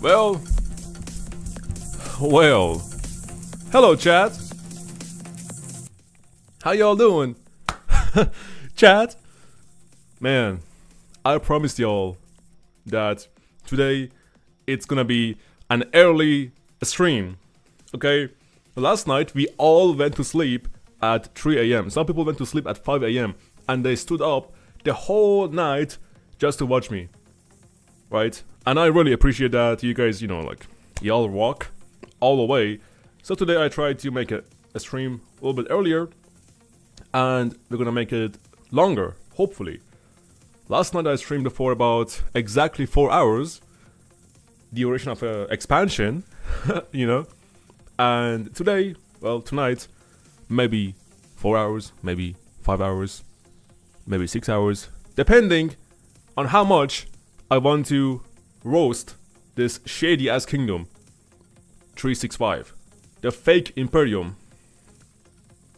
Well, well. Hello, chat. How y'all doing? Chat? Man, I promised y'all that today it's gonna be an early stream. Okay? Last night we all went to sleep at 3 a.m. Some people went to sleep at 5 a.m. and they stood up the whole night just to watch me. Right? And I really appreciate that. You guys, like, y'all rock all the way. So today I tried to make a stream a little bit earlier. And we're gonna make it longer, hopefully. Last night I streamed for about exactly 4 hours. The duration of expansion, And today, well, tonight, maybe 4 hours, maybe 5 hours, maybe 6 hours. Depending on how much I want to roast this shady ass kingdom. 365. The fake Imperium.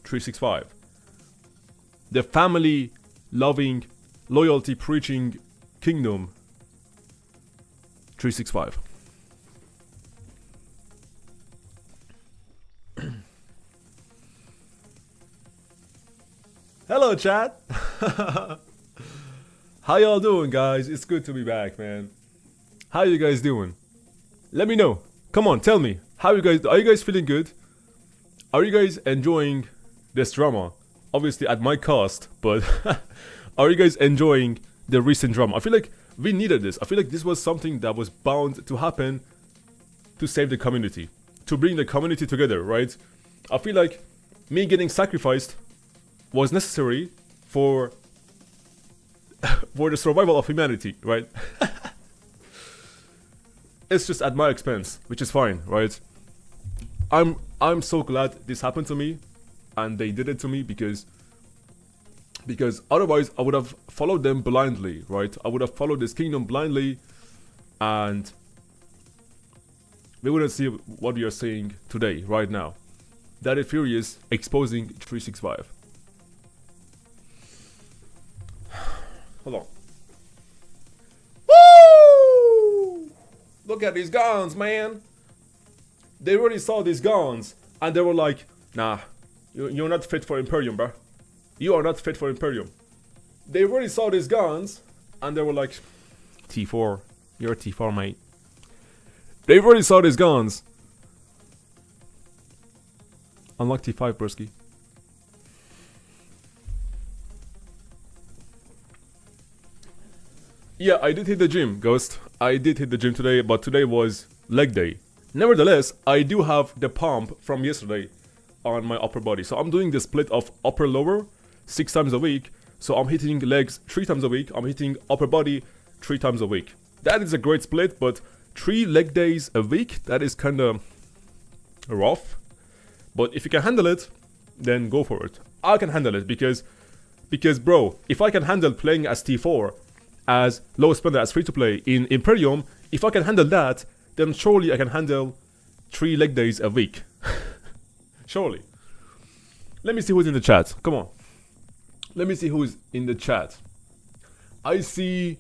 365. The family loving, loyalty preaching kingdom. 365. Hello, chat. How y'all doing, guys? It's good to be back, man. How you guys doing? Let me know. Come on, tell me. Are you guys feeling good? Are you guys enjoying this drama? Obviously at my cost, but are you guys enjoying the recent drama? I feel like we needed this. I feel like this was something that was bound to happen to save the community, to bring the community together, right? I feel like me getting sacrificed was necessary for the survival of humanity, right? It's just at my expense, which is fine, right? I'm so glad this happened to me, and they did it to me because otherwise I would have followed them blindly, right? I would have followed this kingdom blindly, and we wouldn't see what we are seeing today, right now. That is Furious exposing 365. Hold on. Woo! Look at these guns, man. They already saw these guns, and they were like, nah, you're not fit for Imperium, bro. You are not fit for Imperium. They already saw these guns, and they were like, T4, you're a T4, mate. They already saw these guns. Unlock T5, broski. Yeah, I did hit the gym, Ghost. I did hit the gym today, but today was leg day. Nevertheless, I do have the pump from yesterday on my upper body. So I'm doing the split of upper lower 6 times a week. So I'm hitting legs 3 times a week. I'm hitting upper body 3 times a week. That is a great split, but 3 leg days a week, that is kind of rough. But if you can handle it, then go for it. I can handle it because bro, if I can handle playing as T4, as low spender, as free to play in Imperium, if I can handle that, then surely I can handle 3 leg days a week. Surely. Let me see who's in the chat. Come on. Let me see who's in the chat. I see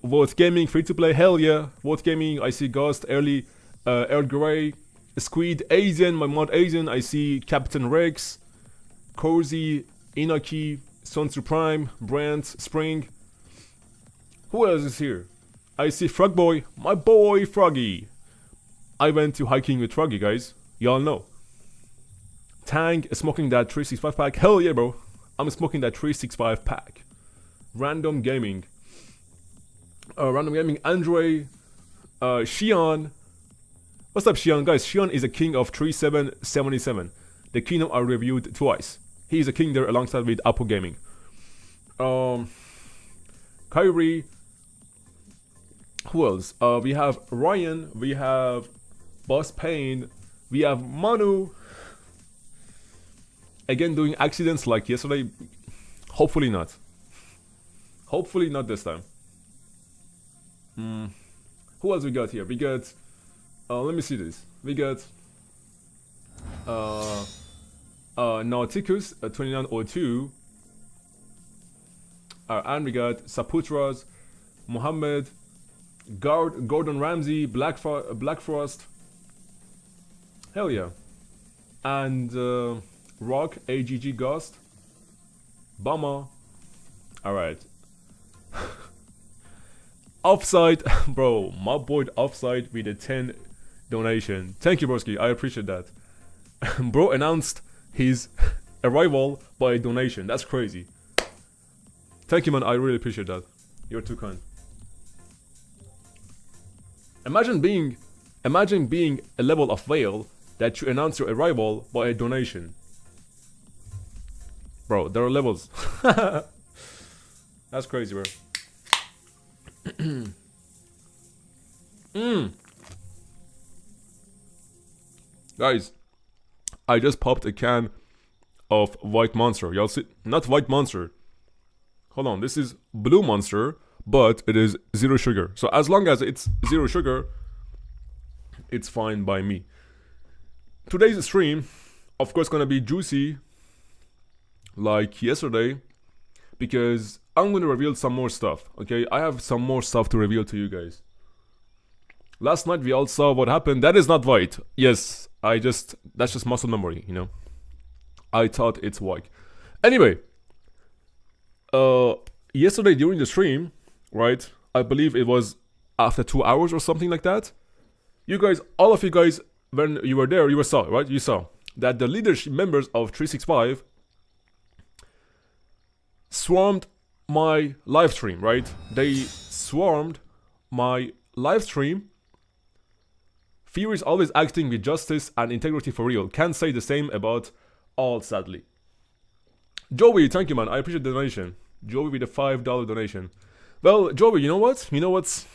Vote Gaming, free to play. Hell yeah. Vote Gaming. I see Ghost, Earl Grey, Squid, Asian, my mod Asian. I see Captain Rex, Cozy, Inaki, Sunsu Prime, Brant, Spring. Who else is here? I see Frog Boy, my boy Froggy. I went to hiking with Froggy, guys. Y'all know. Tang smoking that 365 pack. Hell yeah, bro. I'm smoking that 365 pack. Random Gaming. Andre. Shion. What's up, Shion? Guys, Shion is a king of 3777. The kingdom I reviewed twice. He is a king there alongside with Apple Gaming. Kyrie. Who else? We have Ryan. We have Boss Pain. We have Manu. Again, doing accidents like yesterday. Hopefully not. Hopefully not this time. Who else we got here? We got... let me see this. We got... Nauticus, 2902. And we got Saputras, Mohammed, Gordon Ramsay, Black Frost. Hell yeah. And Rock, AGG Ghost. Bummer. Alright. Offside, bro, my boy Offside with a 10 donation. Thank you, broski, I appreciate that. Bro announced his arrival by a donation. That's crazy. Thank you, man, I really appreciate that. You're too kind. Imagine being a level of whale that you announce your arrival by a donation. Bro, there are levels. That's crazy, bro. Guys, I just popped a can of White Monster. Y'all see? Not White Monster. Hold on, this is Blue Monster, but it is 0 sugar. So as long as it's 0 sugar, it's fine by me. Today's stream, of course, gonna be juicy like yesterday, because I'm gonna reveal some more stuff, okay? I have some more stuff to reveal to you guys. Last night we all saw what happened. That is not white. Yes, that's just muscle memory, you know? I thought it's white. Anyway, yesterday during the stream, right? I believe it was after 2 hours or something like that. You guys, all of you guys, when you were there, you saw, right? You saw that the leadership members of 365 swarmed my live stream, right? They swarmed my live stream. Fear is always acting with justice and integrity for real. Can't say the same about all, sadly. Joey, thank you, man. I appreciate the donation. Joey with a $5 donation. Well, Joey, you know what? You know what's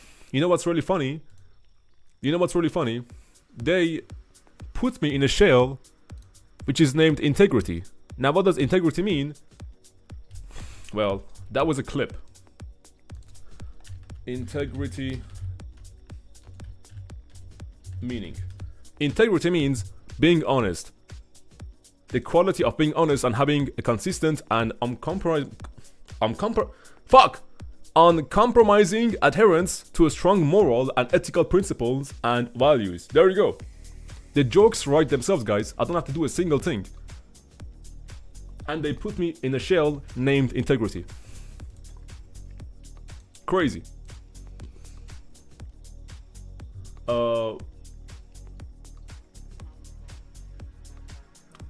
really funny? You know what's really funny? They put me in a shell which is named integrity. Now, what does integrity mean? Well, that was a clip. Integrity meaning. Integrity means being honest. The quality of being honest and having a consistent and uncompromising adherence to a strong moral and ethical principles and values. There you go. The jokes write themselves, guys. I don't have to do a single thing. And they put me in a shell named integrity. Crazy.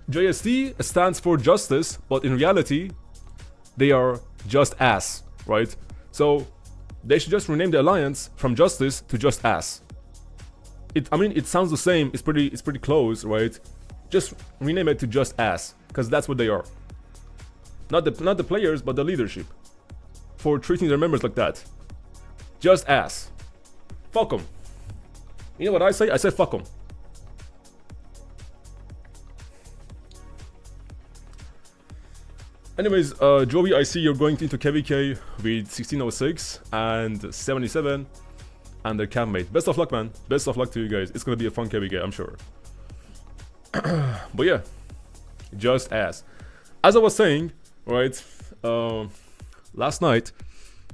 JST stands for justice, but in reality, they are just ass, right? So they should just rename the alliance from justice to just ass. I mean, it sounds the same. It's pretty close, right? Just rename it to just ass, because that's what they are. Not the players, but the leadership, for treating their members like that. Just ass. Fuck them. You know what I say? I say fuck them. Anyways, Joey, I see you're going into KVK with 1606 and 77 and their campmate. Best of luck, man. Best of luck to you guys. It's gonna be a fun KVK, I'm sure. But yeah, just ass. As I was saying, right, last night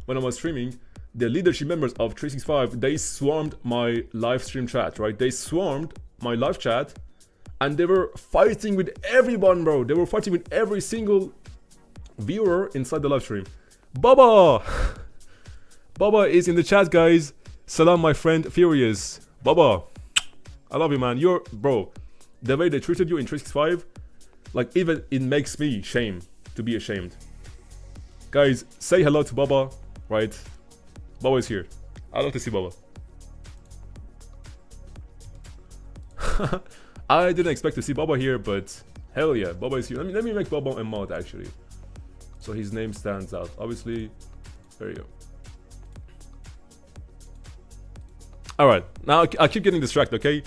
when I was streaming, the leadership members of 365, they swarmed my live stream chat, right? They swarmed my live chat and they were fighting with everyone, bro. They were fighting with every single viewer inside the live stream. Baba! Baba is in the chat, guys. Salam, my friend Furious. Baba, I love you, man. You're, bro, the way they treated you in 365, like, even it makes me to be ashamed. Guys, say hello to Baba, right? Baba is here. I love to see Baba. I didn't expect to see Baba here, but hell yeah, Baba is here. Let me make Baba a mod, actually, so his name stands out. Obviously, there you go. Alright, now I keep getting distracted, okay?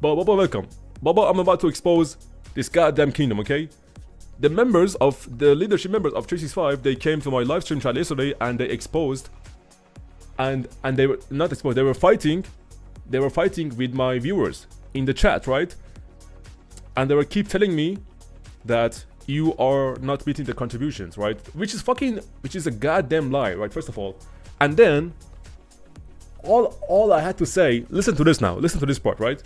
But Baba, welcome. Baba, I'm about to expose this goddamn kingdom, okay? The leadership members of 365, they came to my live stream chat yesterday and they exposed, and they were not exposed, they were fighting with my viewers in the chat, right? And they were keep telling me that you are not meeting the contributions, right? Which is a goddamn lie, right? First of all. And then all I had to say, listen to this now, listen to this part, right?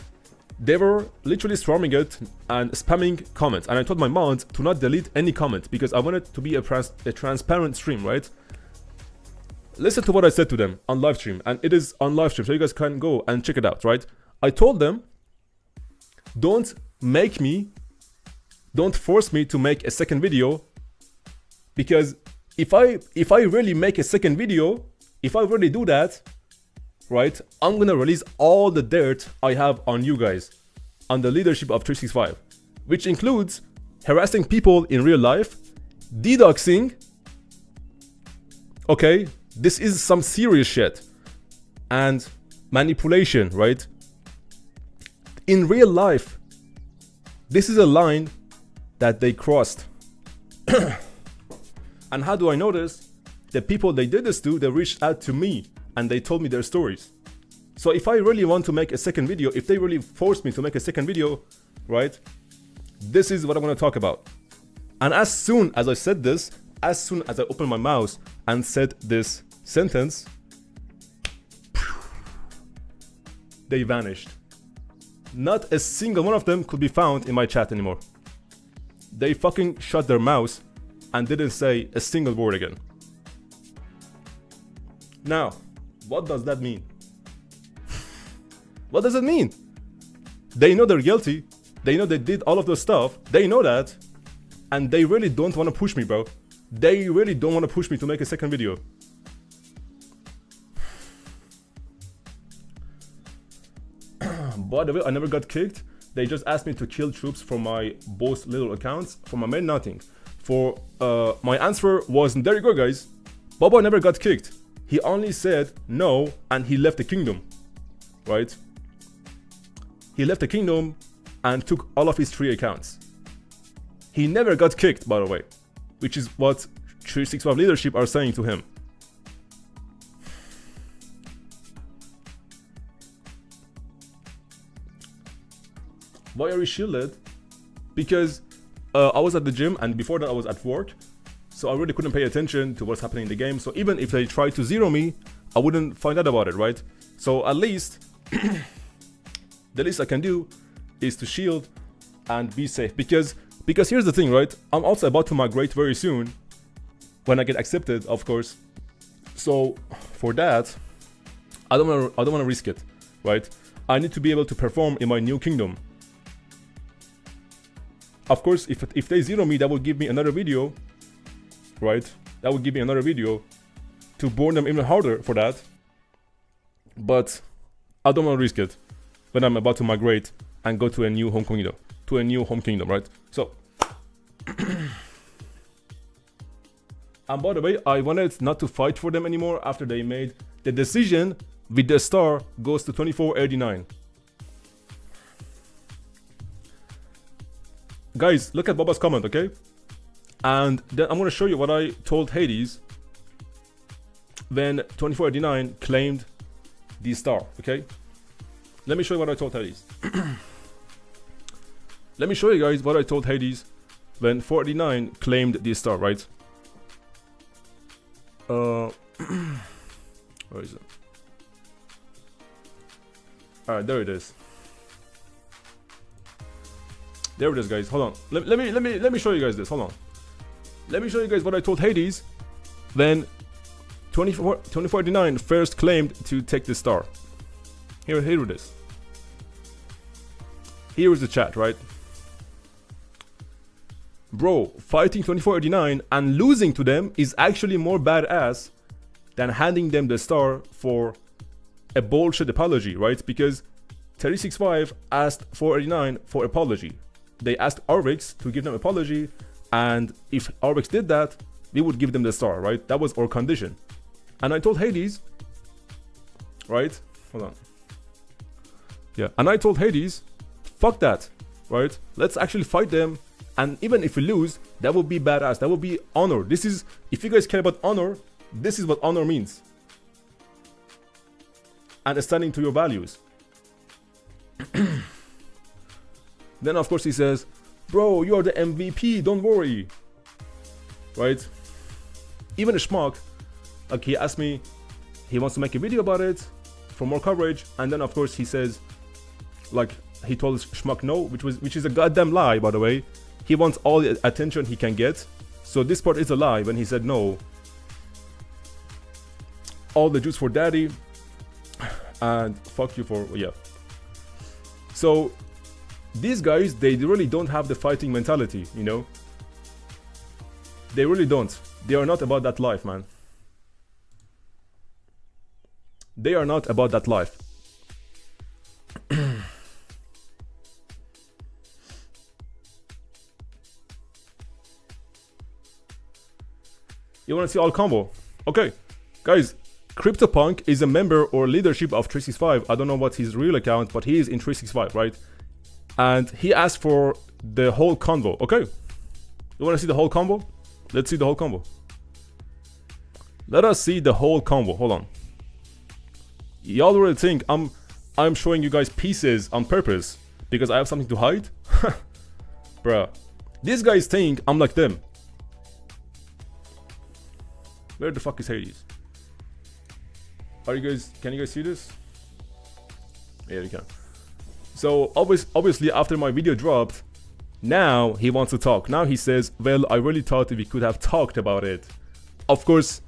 They were literally swarming it and spamming comments, and I told my mods to not delete any comment because I wanted to be a transparent stream, right? Listen to what I said to them on live stream, and it is on live stream, so you guys can go and check it out, right? I told them, don't force me to make a second video, because if I really make a second video, if I really do that, right, I'm gonna release all the dirt I have on you guys, on the leadership of 𝒟𝒶𝒹𝓎, which includes harassing people in real life, dedoxing. Okay, this is some serious shit, and manipulation, right? In real life, this is a line that they crossed. And how do I know this? The people they did this to, they reached out to me and they told me their stories. So if I really want to make a second video, if they really force me to make a second video, right, this is what I'm going to talk about. And as soon as I said this, as soon as I opened my mouth and said this sentence, they vanished. Not a single one of them could be found in my chat anymore. They fucking shut their mouths and didn't say a single word again. Now, what does that mean? What does it mean? They know they're guilty. They know they did all of this stuff. They know that. And they really don't want to push me, bro. They really don't want to push me to make a second video. By the way, I never got kicked. They just asked me to kill troops from my both little accounts. For my main, nothing. For my answer was, there you go, guys. Bobo never got kicked. He only said no and he left the kingdom. Right? He left the kingdom and took all of his 3 accounts. He never got kicked, by the way. Which is what 𝒟𝒶𝒹𝓎 leadership are saying to him. Why are we shielded? Because I was at the gym and before that I was at work. So I really couldn't pay attention to what's happening in the game. So even if they tried to zero me, I wouldn't find out about it, right? So at least, the least I can do is to shield and be safe. Because here's the thing, right? I'm also about to migrate very soon. When I get accepted, of course. So for that, I don't want to risk it, right? I need to be able to perform in my new kingdom. Of course, if they zero me, that will give me another video, right? That would give me another video to burn them even harder for that. But I don't want to risk it when I'm about to migrate and go to a new home kingdom, right? So, and by the way, I wanted not to fight for them anymore after they made the decision with the star goes to 𝒟𝒹𝓎𝓐. Guys, look at Boba's comment, okay? And then I'm going to show you what I told Hades when 𝒟𝒹𝓎𝓐 claimed the star, okay? Let me show you what I told Hades. Let me show you guys what I told Hades when 𝒟𝒹𝓎𝓐 claimed the star, right? Where is it? Alright, there it is. There it is, guys. Hold on. Let me show you guys this. Hold on. Let me show you guys what I told Hades when 𝒟𝒹𝓎𝓐 first claimed to take the star. Here it is. Here is the chat, right? Bro, fighting 𝒟𝒹𝓎𝓐 and losing to them is actually more badass than handing them the star for a bullshit apology, right? Because 𝒟𝒶𝒹𝓎 asked 𝒟𝒹𝓎𝓐 for apology. They asked 𝒟𝒹 to give them apology, and if 𝒟𝒹 did that, we would give them the star, right? That was our condition. And I told Hades, right? Hold on. Yeah, and I told Hades, fuck that, right? Let's actually fight them, and even if we lose, that would be badass. That would be honor. This is, if you guys care about honor, this is what honor means. And standing to your values. Then of course he says, bro, you are the MVP, don't worry, right? Even a schmuck, like he asked me, he wants to make a video about it, for more coverage, and then of course he says, like, he told 𝒟𝒹𝒹𝓎 no, which is a goddamn lie, by the way. He wants all the attention he can get, so this part is a lie when he said no. All the juice for daddy, and fuck you for, yeah. So these guys, they really don't have the fighting mentality, you know. They really don't. They are not about that life, man. They are not about that life. You want to see all combo? Okay, guys, 𝒟𝒹𝒹𝓎 is a member or leadership of 𝒟𝒶𝒹𝓶. I don't know what his real account, but he is in 𝒟𝒶𝒹𝓶, right? And he asked for the whole convo. Okay, you want to see the whole combo? Let's see the whole combo. Let us see the whole combo. Hold on. Y'all really think I'm showing you guys pieces on purpose because I have something to hide? Bruh. These guys think I'm like them. Where the fuck is Hades? Are you guys, can you guys see this? Yeah, you can. So obviously after my video dropped, now he wants to talk. Now he says, well, I really thought we could have talked about it. Of course,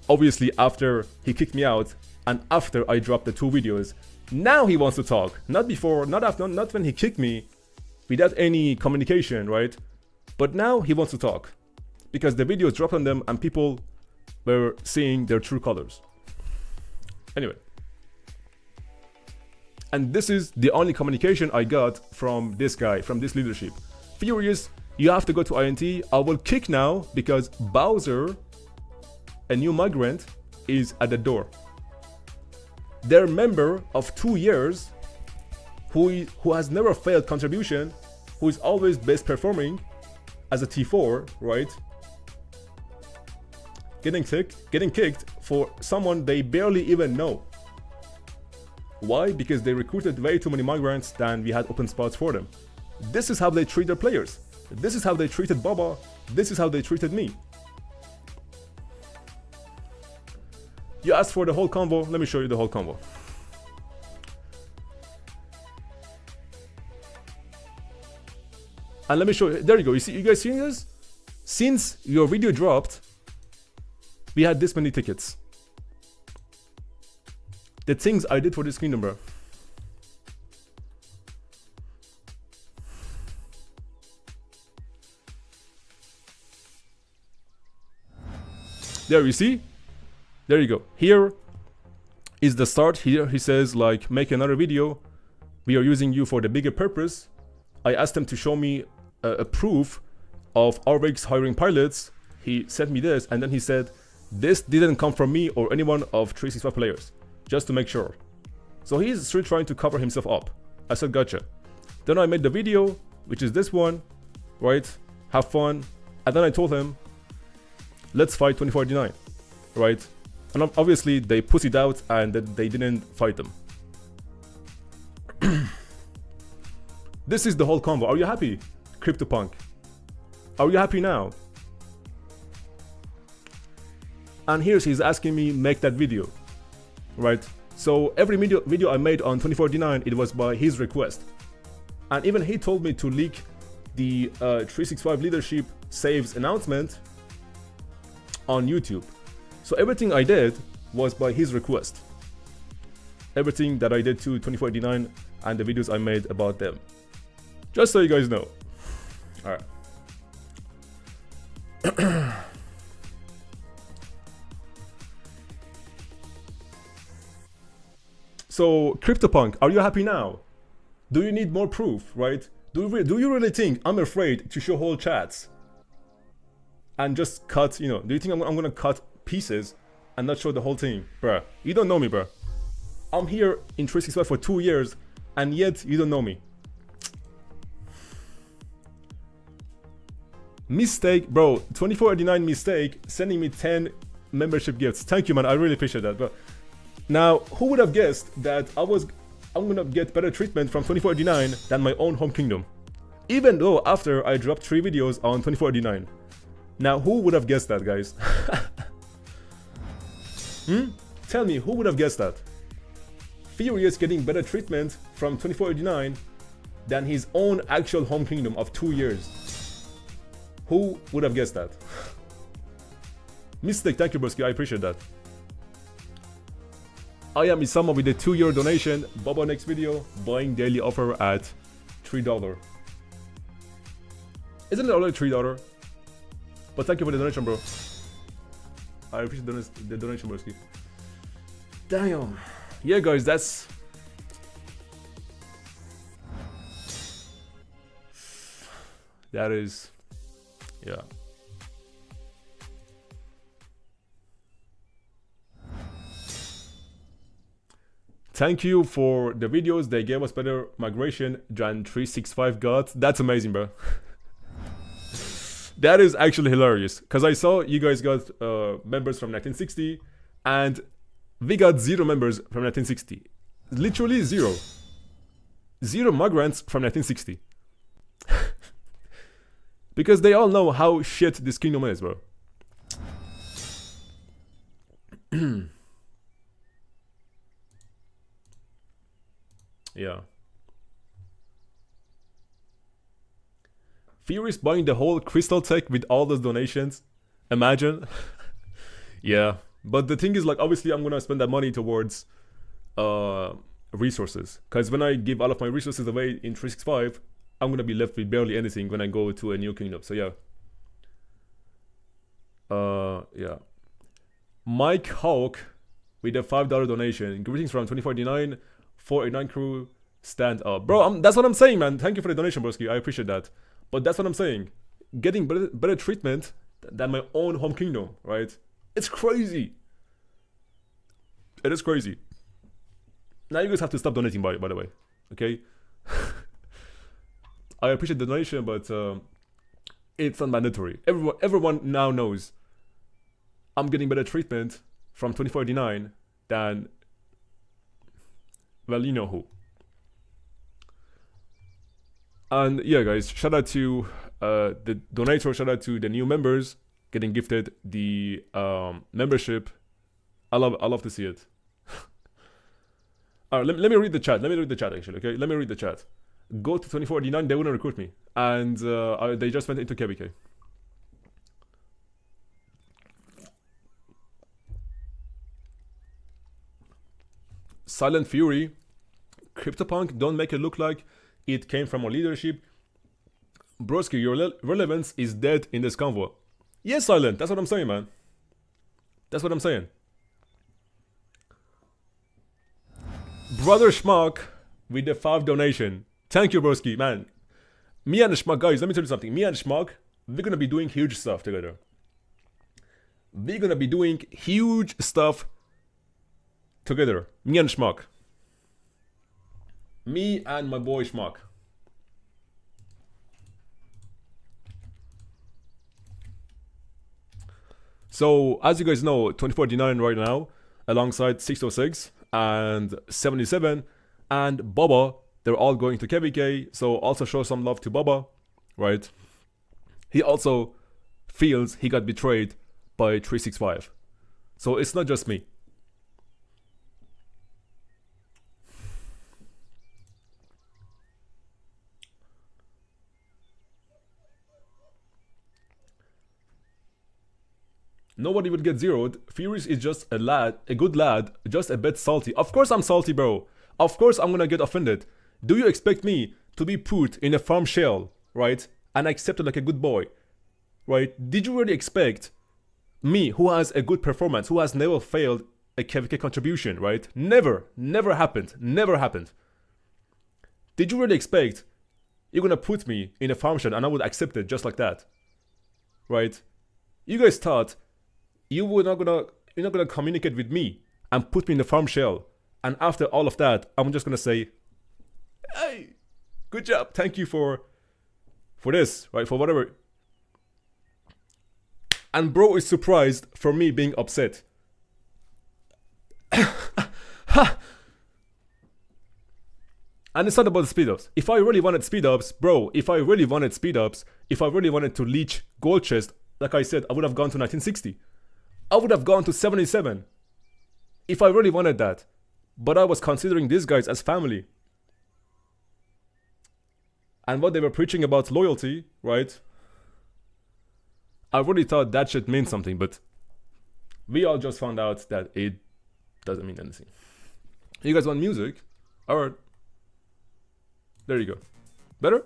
obviously after he kicked me out and after I dropped the 2 videos, now he wants to talk. Not before, not after, not when he kicked me without any communication, right? But now he wants to talk because the videos dropped on them and people were seeing their true colors. Anyway. And this is the only communication I got from this guy, from this leadership. Furious, you have to go to INT. I will kick now because Bowser, a new migrant, is at the door. Their member of 2 years, who has never failed contribution, who is always best performing as a T4, right? Getting kicked for someone they barely even know. Why? Because they recruited way too many migrants than we had open spots for them. This is how they treat their players. This is how they treated Baba. This is how they treated me. You asked for the whole combo. Let me show you the whole combo. And let me show you. There you go. You see, you guys seeing this? Since your video dropped, we had this many tickets. The things I did for this kingdom, bro. There, you see? There you go. Here is the start. Here he says, like, make another video. We are using you for the bigger purpose. I asked him to show me a proof of 𝒟𝒃𝒃𝓎 hiring pilots. He sent me this, and then he said, this didn't come from me or anyone of 𝒟𝒶𝒹𝓶 players, just to make sure. So he's still trying to cover himself up. I said, gotcha. Then I made the video, which is this one, right? Have fun. And then I told him, let's fight 2489, right? And obviously they pussied out and they didn't fight them. This is the whole combo. Are you happy, 𝒟𝒹𝒹𝓎? Are you happy now? And he's asking me make that video, right? So every video I made on 2489, it was by his request. And even he told me to leak the 𝒟𝒶𝒹𝓐 leadership saves announcement on YouTube. So everything I did was by his request. Everything that I did to 2489 and the videos I made about them. Just so you guys know. Alright. So, 𝒟𝒹𝒹𝓎, are you happy now? Do you need more proof, right? Do you really think I'm afraid to show whole chats? And just cut, you know, do you think I'm gonna cut pieces and not show the whole thing? Bruh, you don't know me, bruh. I'm here in 𝒟𝒶𝒹𝓐 for 2 years, and yet you don't know me. Mistake, bro, 2489 mistake, sending me 10 membership gifts. Thank you, man, I really appreciate that, bro. Now, who would have guessed that I'm gonna get better treatment from 2489 than my own home kingdom? Even though after I dropped 3 videos on 2489. Now, who would have guessed that, guys? Tell me, who would have guessed that? Furious getting better treatment from 2489 than his own actual home kingdom of 2 years. Who would have guessed that? Mistake, thank you, broski. I appreciate that. I am Isama with a 2-year donation. Baba next video. Buying daily offer at $3. Isn't it already $3? But thank you for the donation, bro. I appreciate the donation, broski. Damn. Yeah, guys, that's... That is... Yeah. Thank you for the videos. They gave us better migration than 𝒟𝒹𝒹𝓎 got. That's amazing, bro. That is actually hilarious. Because I saw you guys got members from 1960. And we got 0 members from 1960. Literally 0. 0 migrants from 1960. Because they all know how shit this kingdom is, bro. Yeah. Furious buying the whole crystal tech with all those donations. Imagine. Yeah. But the thing is, like, obviously I'm gonna spend that money towards resources. Because when I give all of my resources away in 𝒟𝒹𝒹𝓎, I'm gonna be left with barely anything when I go to a new kingdom. So yeah. Yeah. Mike Hawk with a $5 donation. Greetings from 2489. 489 crew, stand up. Bro, that's what I'm saying, man. Thank you for the donation, broski. I appreciate that. But that's what I'm saying. Getting better treatment than my own home kingdom, right? It's crazy. It is crazy. Now you guys have to stop donating, by the way. Okay? I appreciate the donation, but it's not mandatory. Everyone now knows I'm getting better treatment from 2489 than... Well, you know who. And yeah, guys, shout out to the donator, shout out to the new members getting gifted the membership. I love to see it. Alright, let me read the chat. Let me read the chat actually, okay? Let me read the chat. Go to 2489, they wouldn't recruit me. And they just went into KVK. Silent Fury, CryptoPunk, don't make it look like it came from our leadership. Broski, your relevance is dead in this convo. Yes, Silent, that's what I'm saying, man. That's what I'm saying. Brother Schmuck with the 5 donation. Thank you, broski, man. Me and the Schmuck, guys, let me tell you something. Me and Schmuck, we're gonna be doing huge stuff together. We're gonna be doing huge stuff together. Me and Schmuck. Me and my boy Schmuck. So, as you guys know, 2489 right now, alongside 606 and 77 and Baba, they're all going to KVK. So, also show some love to Baba, right? He also feels he got betrayed by 𝒟𝒹𝒹𝓎. So, it's not just me. Nobody will get zeroed. Furious is just a lad, a good lad, just a bit salty. Of course I'm salty, bro. Of course I'm gonna get offended. Do you expect me to be put in a farm shell, right? And accepted like a good boy, right? Did you really expect me, who has a good performance, who has never failed a KVK contribution, right? Never happened, never happened. Did you really expect you're gonna put me in a farm shell and I would accept it just like that, right? You guys thought you're not gonna communicate with me and put me in the farm shell, and after all of that, I'm just gonna say, "Hey, good job, thank you for this, right? For whatever." And bro is surprised for me being upset. And it's not about the speed ups. If I really wanted speed ups, bro, if I really wanted speed ups, if I really wanted to leech gold chest, like I said, I would have gone to 1960. I would have gone to 77. If I really wanted that. but I was considering these guys as family. And what they were preaching about loyalty, right? I really thought that shit meant something, but we all just found out that it doesn't mean anything. You guys want music? Alright. There you go. Better?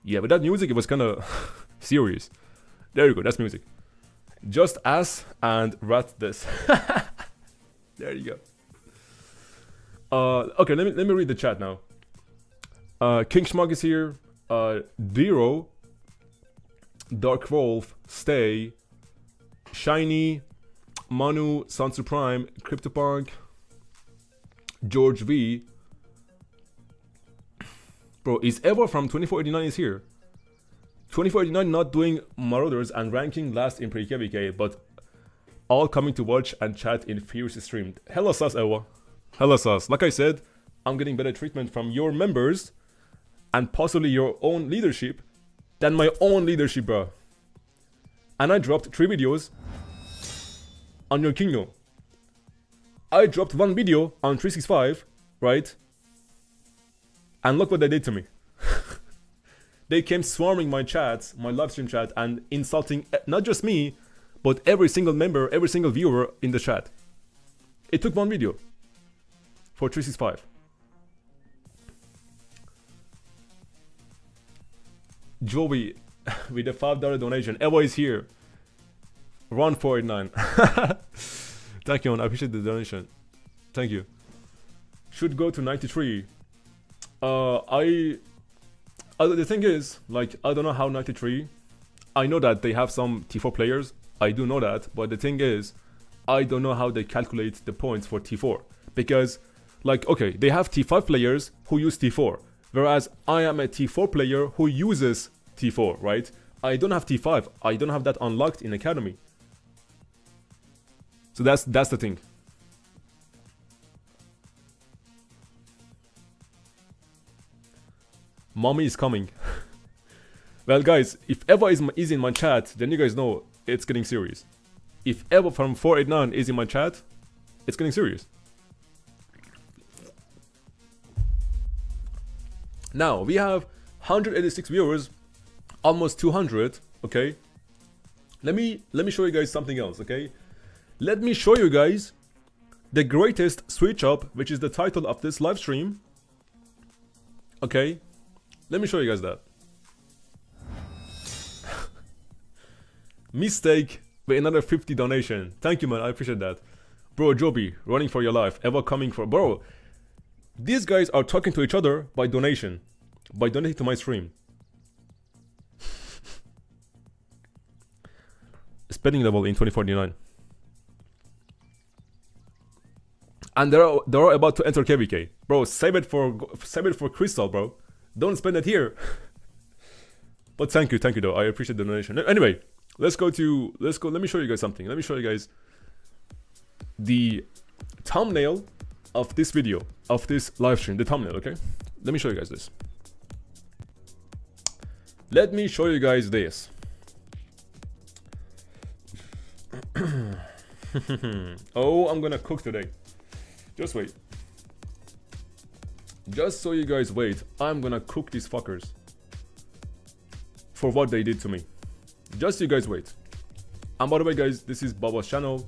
Yeah, but that music, it was kind of serious. There you go, that's music. Just us and rat this. There you go. Okay, let me read the chat now. 𝒟𝒹𝒹𝓎 is here. 𝒟𝒹𝒹𝓎 Stay, Shiny, Manu, 𝒟𝒹𝒹𝓎 George V. Bro, is Ever from 2489 is here. 2489 not doing Marauders and ranking last in 𝒟𝒹𝒹𝓎, but all coming to watch and chat in Fierce stream. Hella sus, Ewa. Hella sus. Like I said, I'm getting better treatment from your members and possibly your own leadership than my own leadership, bro. And I dropped 3 videos on your kingdom. I dropped 1 video on 365, right? And look what they did to me. They came swarming my chats, my live stream chat, and insulting not just me, but every single member, every single viewer in the chat. It took 1 video for 365. Joey with a $5 donation. Evo is here. Run 489. Thank you, I appreciate the donation. Thank you. Should go to 93. The thing is, like, I don't know how 93. I know that they have some T4 players. I do know that, but the thing is, I don't know how they calculate the points for T4. Because, like, okay, they have T5 players who use T4. Whereas I am a T4 player who uses T4, right? I don't have T5. I don't have that unlocked in Academy. So that's the thing. Mommy is coming. Well, guys, if Eva is in my chat, then you guys know it's getting serious. If Eva from 489 is in my chat, it's getting serious. Now, we have 186 viewers, almost 200, okay? Let me show you guys something else, okay? Let me show you guys the greatest switch up, which is the title of this live stream. Okay? Let me show you guys that. Mistake with another 50 donation. Thank you, man. I appreciate that. Bro, Joby, running for your life. Ever coming for... Bro, these guys are talking to each other by donation. By donating to my stream. Spending level in 2049. And they're about to enter KVK. Bro, save it for Crystal, bro. Don't spend it here. But thank you though. I appreciate the donation. Anyway, let's go. Let me show you guys something. Let me show you guys the thumbnail of this video, of this live stream, the thumbnail, okay? Let me show you guys this. Let me show you guys this. Oh, I'm gonna cook today. Just wait. Just so you guys wait, I'm gonna cook these fuckers for what they did to me. Just you guys wait. And by the way, guys, this is 𝒟𝒹𝓎 channel.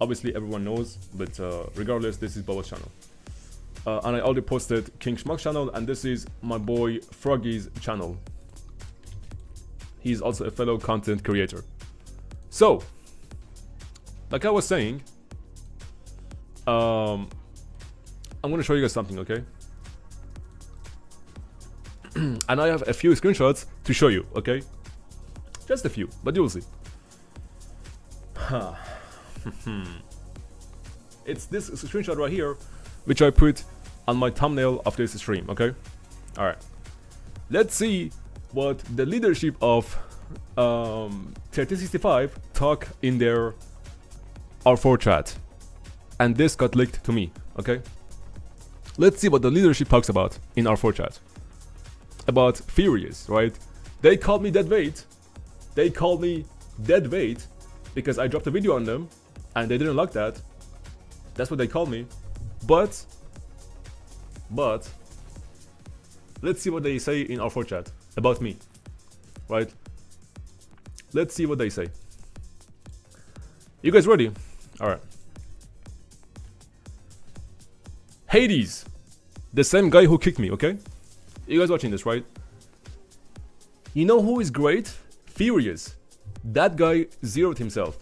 Obviously, everyone knows, but regardless, this is 𝒟𝒹𝓎 channel. And I already posted 𝒟𝒹𝒹𝓎 channel, and this is my boy 𝒟𝒹𝓏𝑒's channel. He's also a fellow content creator. So, like I was saying, I'm gonna show you guys something, okay? And I have a few screenshots to show you, okay? Just a few, but you'll see. It's this screenshot right here, which I put on my thumbnail of this stream, okay? Alright. Let's see what the leadership of 𝒟𝒹𝒹𝓎 talk in their R4 chat. And this got leaked to me, okay? Let's see what the leadership talks about in R4 chat. About Furious, right? They called me dead weight. They called me dead weight because I dropped a video on them and they didn't like that. That's what they called me. But let's see what they say in our 4 chat about me, right? Let's see what they say. You guys ready? All right. Hades, the same guy who kicked me, okay? You guys watching this, right? You know who is great? Furious. That guy zeroed himself.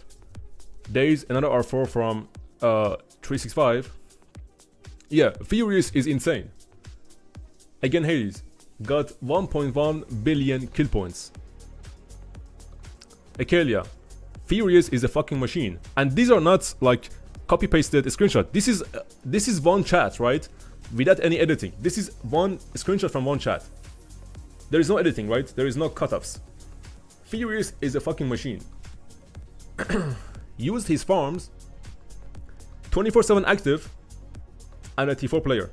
There is another R4 from 𝒟𝒹𝒹𝓎. Yeah, Furious is insane. Again, Hades got 1.1 billion kill points. 𝒟𝒹𝓿𝓆𝓆. Furious is a fucking machine. And these are not like copy-pasted screenshot. This is one chat, right? Without any editing. This is one screenshot from one chat. There is no editing, right? There is no cut-offs. Furious is a fucking machine. Used his farms, 24/7 active, and a T4 player,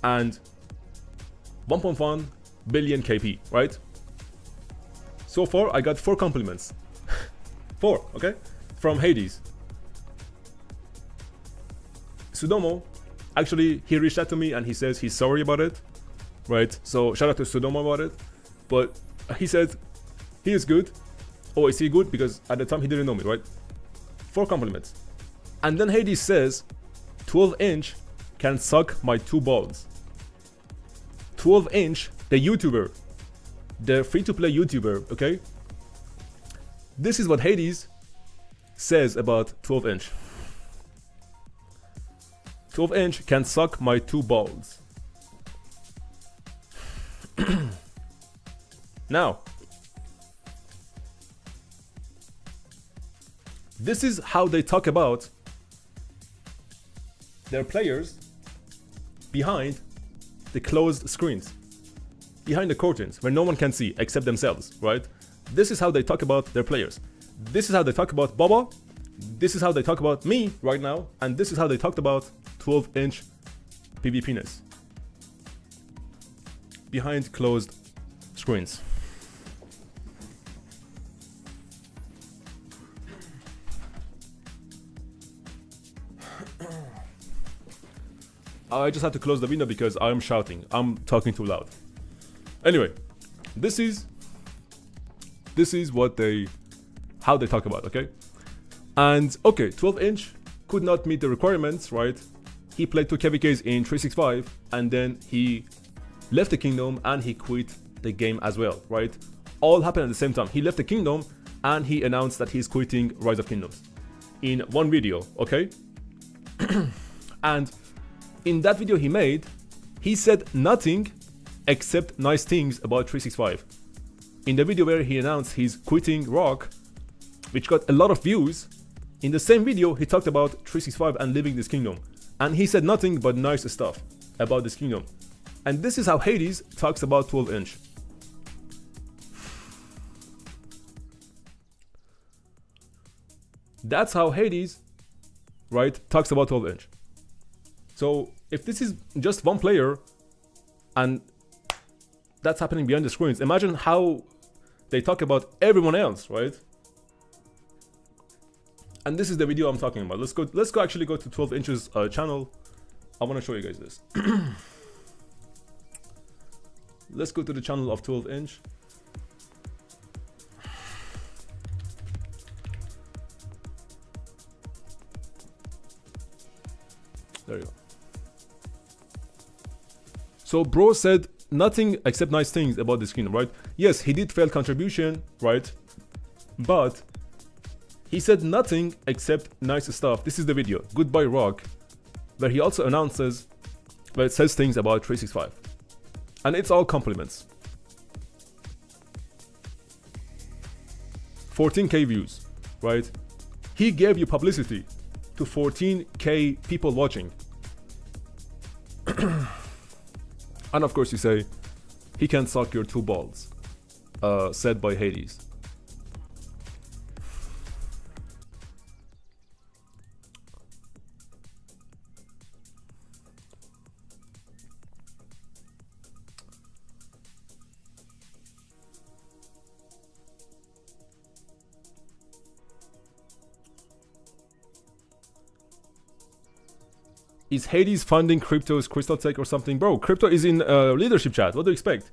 and 1.1 billion KP, right? So far, I got 4 compliments. 4, okay? From Hades. 𝒟𝒹𝒹𝓎, actually, he reached out to me and he says he's sorry about it, right? So shout out to 𝒟𝒹𝒹𝓎 about it. But he said he is good. Oh, is he good? Because at the time he didn't know me, right? 4 compliments. And then Hades says 12-inch can suck my 2 balls. 12-inch, the YouTuber, the free-to-play YouTuber, okay? This is what Hades says about 12-inch. 12-inch can suck my 2 balls. Now, this is how they talk about their players behind the closed screens, behind the curtains where no one can see except themselves, right? This is how they talk about their players. This is how they talk about Baba. This is how they talk about me right now. And this is how they talked about 12-inch PvPness behind closed screens. I just had to close the window because I'm shouting. I'm talking too loud. Anyway, this is how they talk about, okay? And okay, 12-inch could not meet the requirements, right? He played 2 KVKs in 𝒟𝒹𝒹𝓎 and then he left the kingdom and he quit the game as well, right? All happened at the same time. He left the kingdom and he announced that he's quitting Rise of Kingdoms in one video, okay? And in that video he made, he said nothing except nice things about 𝒟𝒹𝒹𝓎. In the video where he announced he's quitting Rock, which got a lot of views, in the same video he talked about 𝒟𝒹𝒹𝓎 and leaving this kingdom. And he said nothing but nice stuff about this kingdom. And this is how Hades talks about 12-inch. That's how Hades, right, talks about 12-inch. So if this is just one player and that's happening behind the screens, imagine how they talk about everyone else, right? And this is the video I'm talking about. Let's go actually go to 12-inch's channel. I want to show you guys this. Let's go to the channel of 12-inch. There you go. So bro said nothing except nice things about this kingdom, right? Yes, he did fail contribution, right? But he said nothing except nice stuff. This is the video, Goodbye Rock, where he also announces, where it says things about 𝒟𝒹𝒹𝓎. And it's all compliments. 14k views, right? He gave you publicity to 14k people watching. And of course you say, he can suck your 2 balls, said by Hades. Is Hades funding Crypto's Crystal Tech or something? Bro, Crypto is in leadership chat. What do you expect?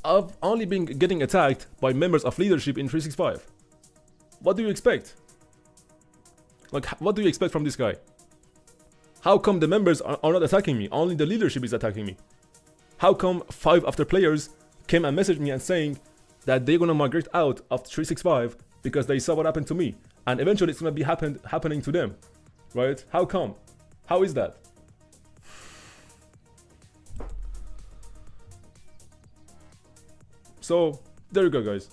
I've only been getting attacked by members of leadership in 365. What do you expect? Like, what do you expect from this guy? How come the members are not attacking me? Only the leadership is attacking me. How come 5 after players came and messaged me and saying that they're gonna migrate out of 365 because they saw what happened to me, and eventually it's gonna be happening to them, right? How come? How is that? So there you go, guys.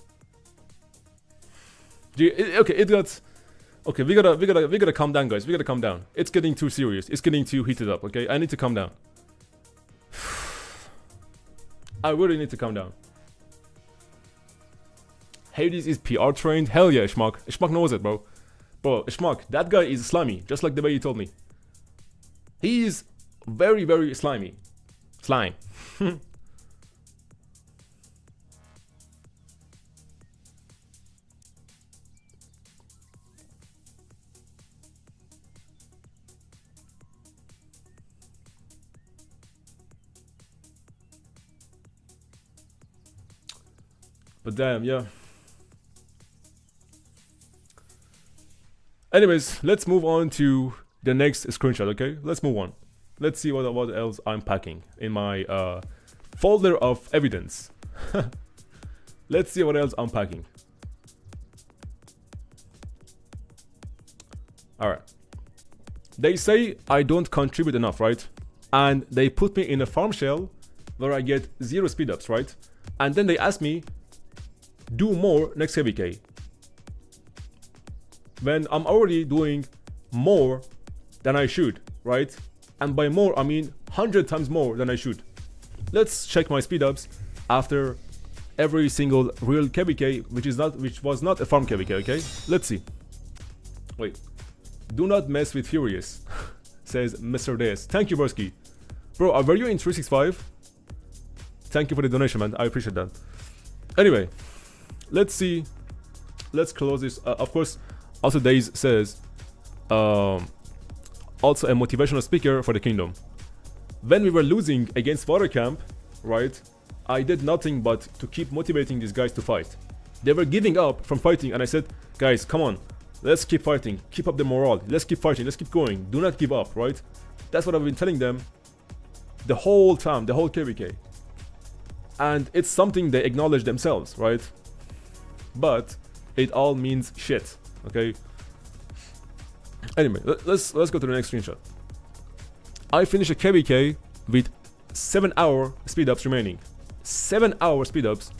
Okay, we gotta calm down, guys. We gotta calm down. It's getting too serious. It's getting too heated up. Okay, I need to calm down. I really need to calm down. Hades is PR trained. Hell yeah, 𝒟𝒹𝒹𝓎. 𝒟𝒹𝒹𝓎 knows it, bro. Bro, 𝒟𝒹𝒹𝒹𝓎, that guy is slimy, just like the way you told me. He is very, very slimy. Slime. But damn, yeah. Anyways, let's move on to the next screenshot, okay? Let's move on. Let's see what else I'm packing in my folder of evidence. Let's see what else I'm packing. Alright. They say I don't contribute enough, right? And they put me in a farm shell where I get 0 speed ups, right? And then they ask me, do more next KVK. When I'm already doing more than I should, right? And by more, I mean 100 times more than I should. Let's check my speed ups after every single real KVK, which was not a farm KVK, okay? Let's see. Wait. Do not mess with Furious, says Mr. Des. Thank you, Broski. Bro, were you in 365? Thank you for the donation, man. I appreciate that. Anyway, let's see. Let's close this. Of course, also Days says, also a motivational speaker for the kingdom. When we were losing against 𝒟𝒹𝒹𝓎, right, I did nothing but to keep motivating these guys to fight. They were giving up from fighting, and I said, guys, come on, let's keep fighting, keep up the morale, let's keep fighting, let's keep going, do not give up, right? That's what I've been telling them the whole time, the whole KVK. And it's something they acknowledge themselves, right? But it all means shit, okay? Anyway, let's go to the next screenshot. I finished a KVK with 7-hour speed ups remaining. 7-hour speed ups.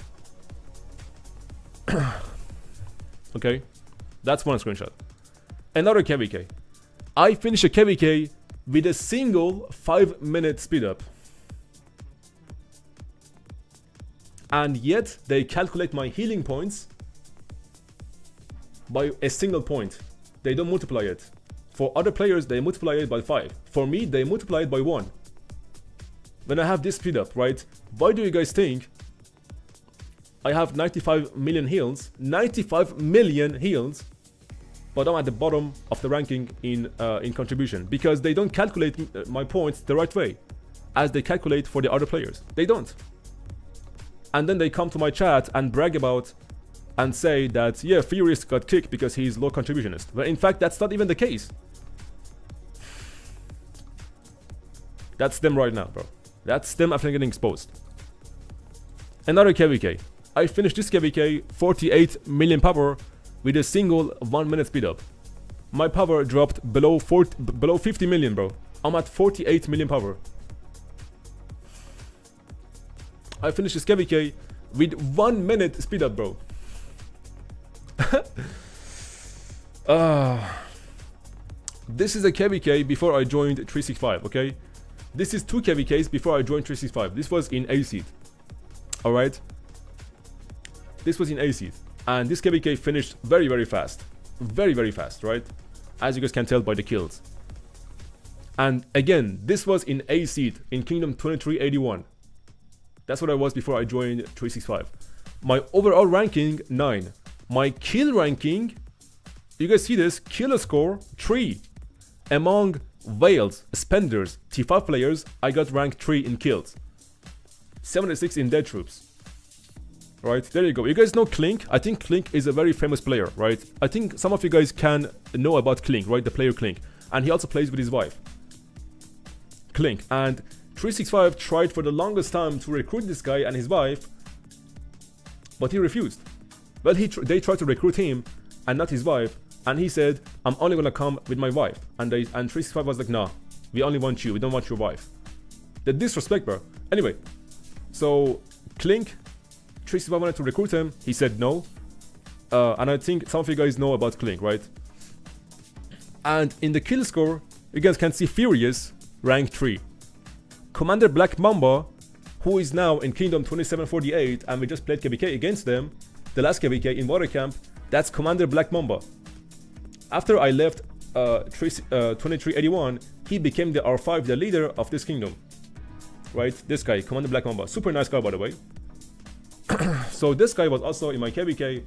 Okay, that's one screenshot. Another KVK. I finished a KVK with a single 5-minute speed up. And yet they calculate my healing points by a single point. They don't multiply it. For other players, they multiply it by 5. For me, they multiply it by 1. When I have this speed up, right? Why do you guys think I have 95 million heals? 95 million heals, but I'm at the bottom of the ranking in contribution, because they don't calculate my points the right way as they calculate for the other players. They don't. And then they come to my chat and brag about and say that, yeah, Furious got kicked because he's low contributionist. But in fact, that's not even the case. That's them right now, bro. That's them after getting exposed. Another KVK. I finished this KVK 48 million power with a single 1-minute speed up. My power dropped below 50 million, bro. I'm at 48 million power. I finished this KVK with 1-minute speed up, bro. This is a KVK before I joined 365, okay? This is 2 KVKs before I joined 365. This was in A seed. Alright? This was in A seed. And this KVK finished very, very fast. Very, very fast, right? As you guys can tell by the kills. And again, this was in A seed in Kingdom 2381. That's what I was before I joined 365. My overall ranking, 9. My kill ranking, you guys see this, kill score, 3. Among Whales, Spenders, T5 players, I got rank 3 in kills. 76 in dead troops. Right, there you go. You guys know Clink? I think Clink is a very famous player, right? I think some of you guys can know about Clink, right? The player Clink. And he also plays with his wife. Clink. And 𝒟𝒶𝒹𝓿 tried for the longest time to recruit this guy and his wife, but he refused. Well, they tried to recruit him and not his wife, and he said, I'm only gonna come with my wife. And 𝒟𝒶𝒹𝓿 was like, nah, we only want you, we don't want your wife. The disrespect, bro. Anyway, so Clink, 𝒟𝒶𝒹𝓿 wanted to recruit him, he said no. And I think some of you guys know about Clink, right? And in the kill score, you guys can see Furious, rank 3. Commander Black Mamba, who is now in Kingdom 2748, and we just played KVK against them, the last KVK in Water Camp, that's Commander Black Mamba. After I left 2381, he became the R5, the leader of this kingdom. Right? This guy, Commander Black Mamba. Super nice guy, by the way. So this guy was also in my KVK,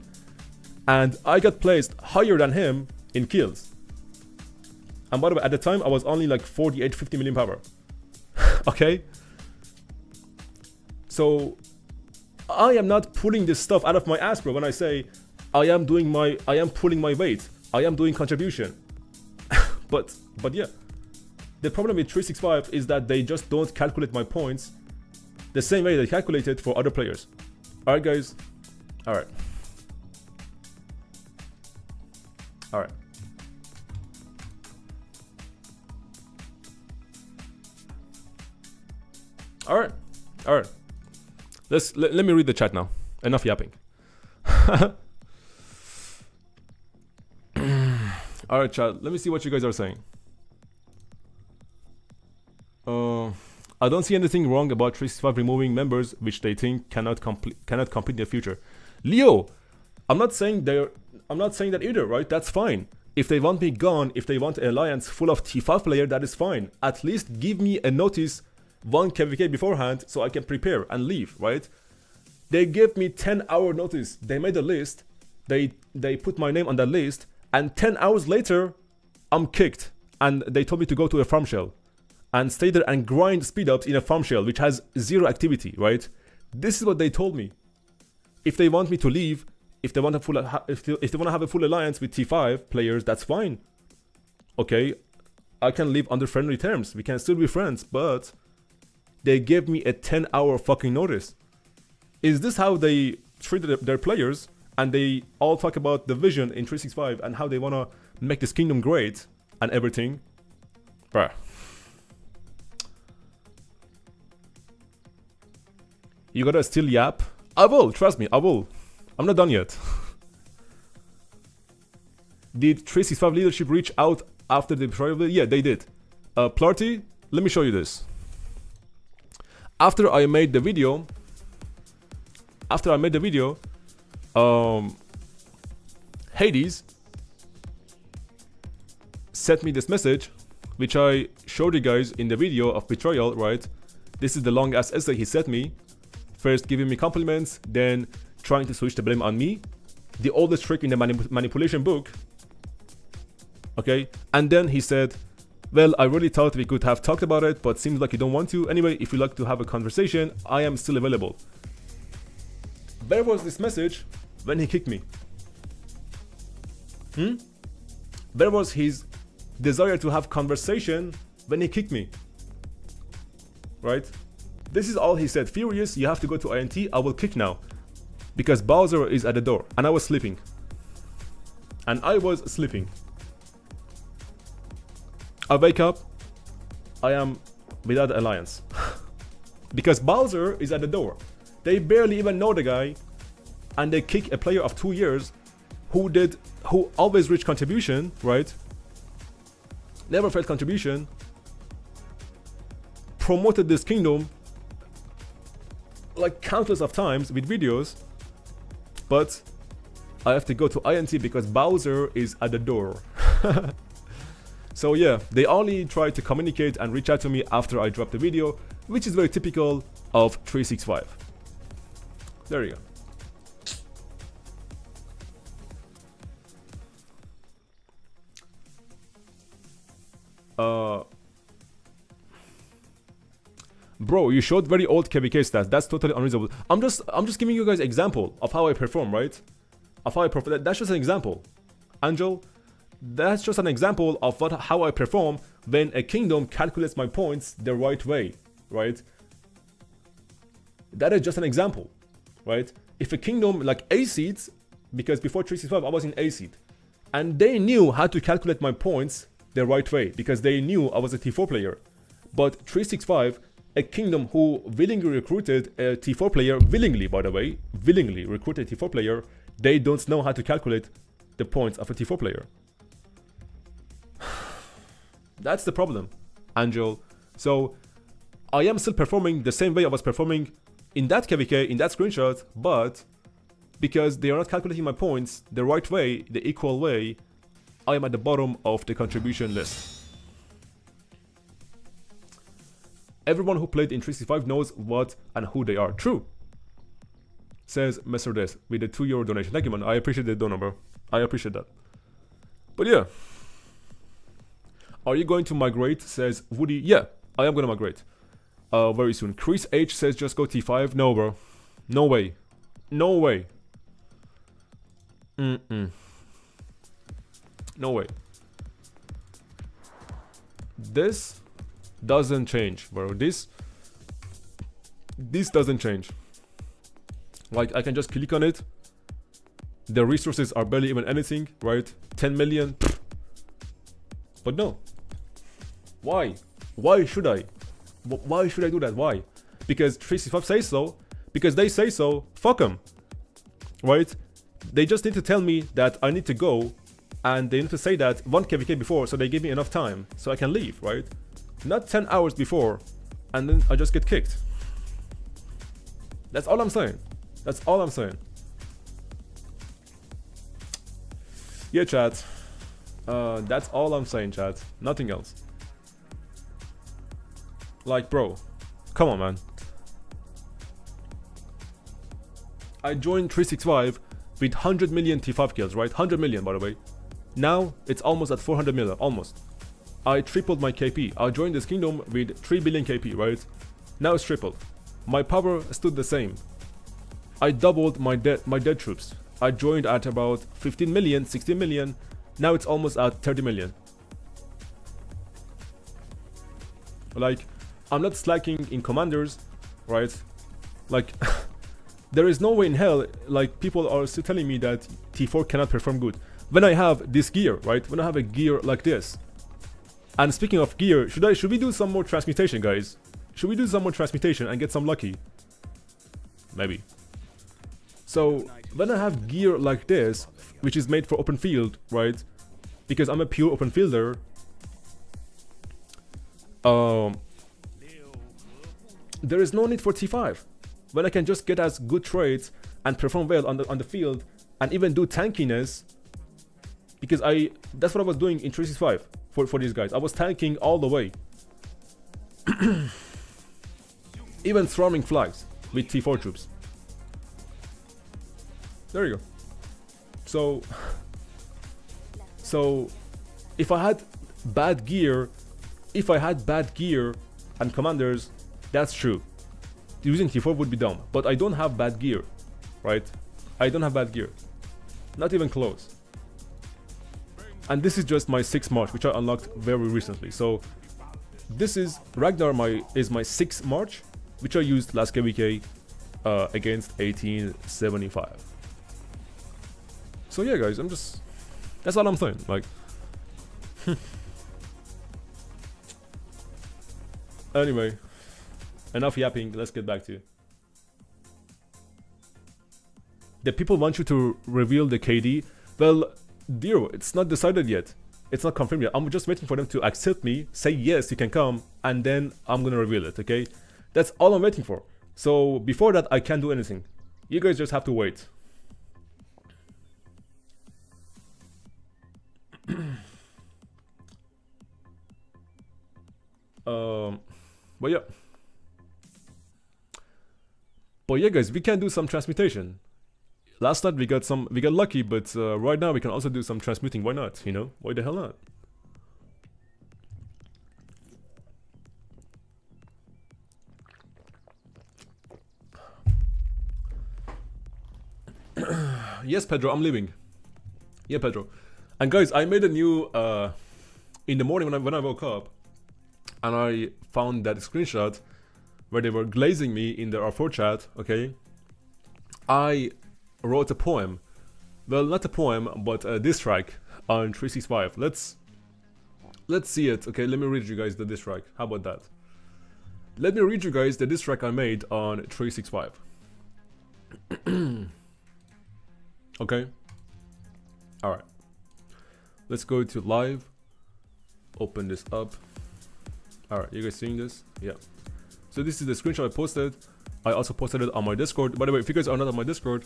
and I got placed higher than him in kills. And by the way, at the time, I was only like 48, 50 million power. Okay? So, I am not pulling this stuff out of my ass, bro, when I say I am pulling my weight. I am doing contribution. but yeah. The problem with 𝒟𝒶𝒹𝓿 is that they just don't calculate my points the same way they calculate it for other players. Alright, guys? Alright. Alright. Alright. Alright. Let me read the chat now. Enough yapping. Alright, chat. Let me see what you guys are saying. I don't see anything wrong about 𝒟𝒶𝒹𝓿 removing members which they think cannot compete in the future. Leo, I'm not saying that either, right? That's fine. If they want me gone, if they want an alliance full of T5 player, that is fine. At least give me a notice 1 KVK beforehand so I can prepare and leave, right? They gave me 10-hour notice. They made a list. They put my name on that list, and 10 hours later, I'm kicked, and they told me to go to a farm shell and stay there and grind speed ups in a farm shell which has 0 activity, right? This is what they told me. If they want me to leave, if they want to have a full alliance with T5 players, that's fine. Okay, I can live under friendly terms. We can still be friends, but they gave me a 10-hour fucking notice. Is this how they treated their players? And they all talk about the vision in 𝒟𝒶𝒹𝓿 and how they want to make this kingdom great and everything. Bruh. You gotta still yap? I will, trust me, I will. I'm not done yet. Did 𝒟𝒶𝒹𝓿 leadership reach out after the Betrayal? Yeah, they did. 𝒟𝒹𝓿, let me show you this. After I made the video, Hades sent me this message, which I showed you guys in the video of Betrayal, right? This is the long ass essay he sent me. First giving me compliments, then trying to switch the blame on me. The oldest trick in the manipulation book. Okay, and then he said, well, I really thought we could have talked about it, but seems like you don't want to. Anyway, if you'd like to have a conversation, I am still available. Where was this message when he kicked me? Where was his desire to have conversation when he kicked me? Right? This is all he said. Furious, you have to go to INT, I will kick now. Because Bowser is at the door. And I was sleeping. I wake up, I am without alliance. Because Bowser is at the door. They barely even know the guy, and they kick a player of 2 years who always reached contribution, right? Never failed contribution. Promoted this kingdom like countless of times with videos, but I have to go to INT because Bowser is at the door. So yeah, they only try to communicate and reach out to me after I drop the video, which is very typical of 𝒟𝒶𝒹𝓿. There you go. Bro, you showed very old KVK stats. That's totally unreasonable. I'm just giving you guys example of how I perform, right? Of how I perform. That's just an example. Angel, that's just an example of how I perform when a kingdom calculates my points the right way, right? That is just an example, right? If a kingdom like A seeds, because before 365 I was in A seed, and they knew how to calculate my points the right way because they knew I was a T4 player. But 365, a kingdom who willingly recruited a T4 player, willingly by the way, willingly recruited a T4 player, they don't know how to calculate the points of a T4 player. That's the problem, Angel. So I am still performing the same way I was performing in that KVK, in that screenshot, but because they are not calculating my points the right way, the equal way, I am at the bottom of the contribution list. Everyone who played in 365 knows what and who they are. True. Says Mr. Des with a €2 donation. Thank you, man. I appreciate the donor, bro. I appreciate that. But yeah. Are you going to migrate? Says Woody. Yeah, I am going to migrate. Very soon. Chris H says just go T5. No, bro. No way. No way. No way. This doesn't change, bro. This doesn't change. Like, I can just click on it. The resources are barely even anything, right? 10 million. But no. Why? Why should I? Why should I do that? Why? Because 365 says so. Because they say so. Fuck them. Right? They just need to tell me that I need to go. And they need to say that 1 KVK before, so they give me enough time so I can leave, right? Not 10 hours before, and then I just get kicked. That's all I'm saying. That's all I'm saying. Yeah, chat. That's all I'm saying, chat. Nothing else. Like, bro, come on, man. I joined 365 with 100 million T5 kills, right? 100 million, by the way. Now, it's almost at 400 million, almost. I tripled my KP. I joined this kingdom with 3 billion KP, right? Now it's tripled. My power stood the same. I doubled my dead troops. I joined at about 15 million, 16 million. Now it's almost at 30 million. Like, I'm not slacking in commanders, right? Like, there is no way in hell, like, people are still telling me that T4 cannot perform good. When I have this gear, right? When I have a gear like this. And speaking of gear, should we do some more transmutation, guys? Should we do some more transmutation and get some lucky? Maybe. So, when I have gear like this, which is made for open field, right? Because I'm a pure open fielder. There is no need for T5. When I can just get as good traits and perform well on the field and even do tankiness. Because that's what I was doing in 365 for these guys. I was tanking all the way. Even swarming flags with T4 troops. There you go. So if I had bad gear and commanders, that's true. Using T4 would be dumb. But I don't have bad gear, right? I don't have bad gear. Not even close. And this is just my 6th March, which I unlocked very recently. So this is Ragnar is my 6th March, which I used last KVK against 1875. So yeah, guys, that's all I'm saying. Like, anyway, enough yapping. Let's get back to it. The people want you to reveal the KD. Well, dear, it's not decided yet. It's not confirmed yet. I'm just waiting for them to accept me, say yes, you can come, and then I'm gonna reveal it, okay? That's all I'm waiting for. So before that, I can't do anything. You guys just have to wait. But yeah, guys, we can do some transmutation. Last night we got lucky, but right now we can also do some transmuting. Why not? You know, why the hell not? Yes, Pedro, I'm leaving. Yeah, Pedro. And guys, I made a new in the morning when I woke up, and I found that screenshot where they were glazing me in the R4 chat. Okay, I wrote a poem. Well, not a poem, but a diss track on 365. Let's see it. Okay, let me read you guys the diss track. How about that? Let me read you guys the diss track I made on 365. Okay. All right. Let's go to live. Open this up. All right, you guys seeing this? Yeah. So this is the screenshot I posted. I also posted it on my Discord. By the way, if you guys are not on my Discord,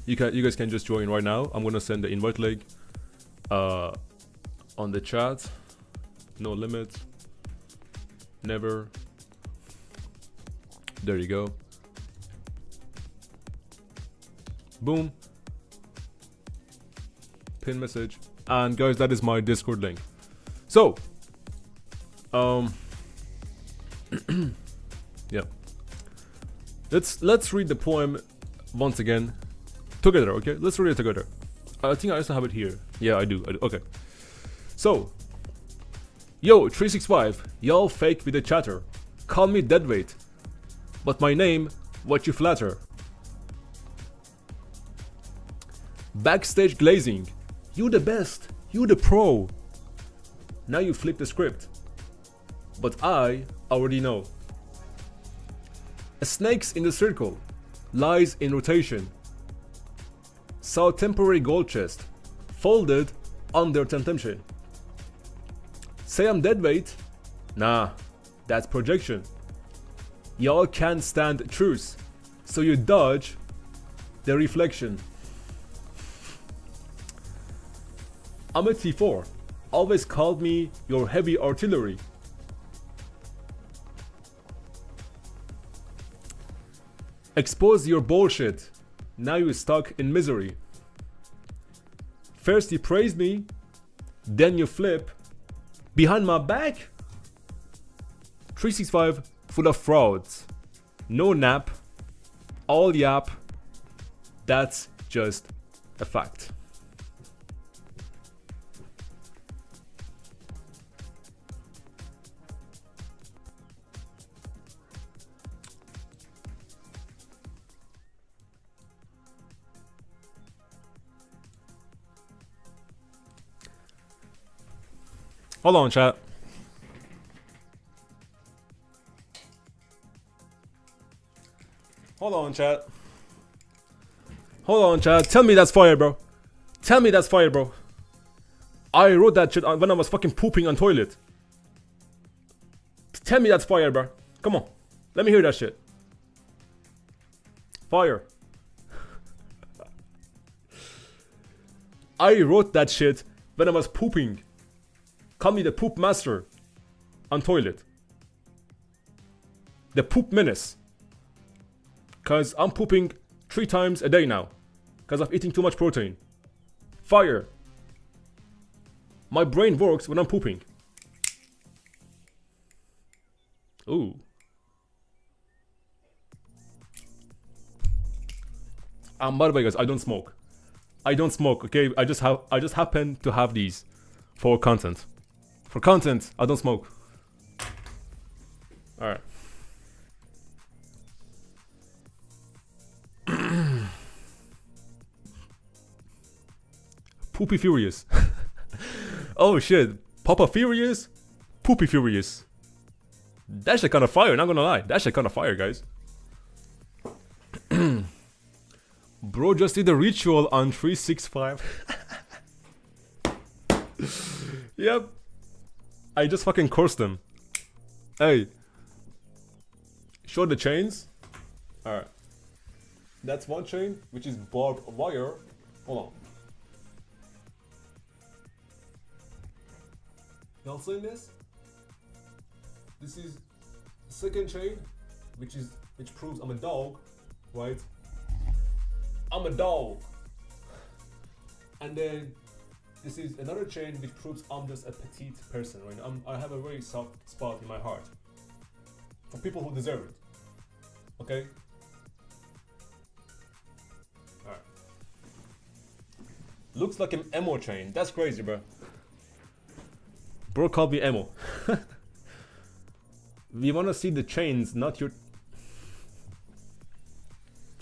you guys can just join right now. I'm gonna send the invite link on the chat. No limit. Never. There you go. Boom. Pin message. And guys, that is my Discord link. So, yeah. Let's read the poem once again together, okay? Let's read it together. I think I also have it here. Yeah, I do. Okay. So, yo, 365, y'all fake with the chatter. Call me deadweight, but my name, what you flatter. Backstage glazing, you the best, you the pro. Now you flip the script, but I already know. A snake's in the circle, lies in rotation. Saw temporary gold chest, folded under temptation. Say I'm deadweight? Nah, that's projection. Y'all can't stand truth, so you dodge the reflection. I'm a T4, always called me your heavy artillery. Expose your bullshit, now you're stuck in misery. First you praise me, then you flip. Behind my back? 365 full of frauds. No nap, all yap. That's just a fact. Hold on, chat. Hold on, chat. Hold on, chat. Tell me that's fire, bro. Tell me that's fire, bro. I wrote that shit when I was fucking pooping on toilet. Tell me that's fire, bro. Come on. Let me hear that shit. Fire. I wrote that shit when I was pooping. Call me the poop master on toilet. The poop menace. Cause I'm pooping 3 times a day now. Cause I'm eating too much protein. Fire. My brain works when I'm pooping. Ooh. By the way, guys, I don't smoke. I don't smoke, okay? I just happen to have these for content. For content, I don't smoke. Alright. Poopy Furious. Oh shit. Papa Furious? Poopy Furious. That shit kinda fire, not gonna lie. That shit kinda fire, guys. Bro just did a ritual on 365. Yep. I just fucking cursed them. Hey. Show the chains. Alright. That's one chain, which is barbed wire. Hold on. Y'all seen this? This is the second chain, which proves I'm a dog, right? I'm a dog. And then this is another chain which proves I'm just a petite person, right? I have a very soft spot in my heart for people who deserve it. Okay? Alright. Looks like an emo chain. That's crazy, bro. Bro called me emo. We wanna see the chains, not your...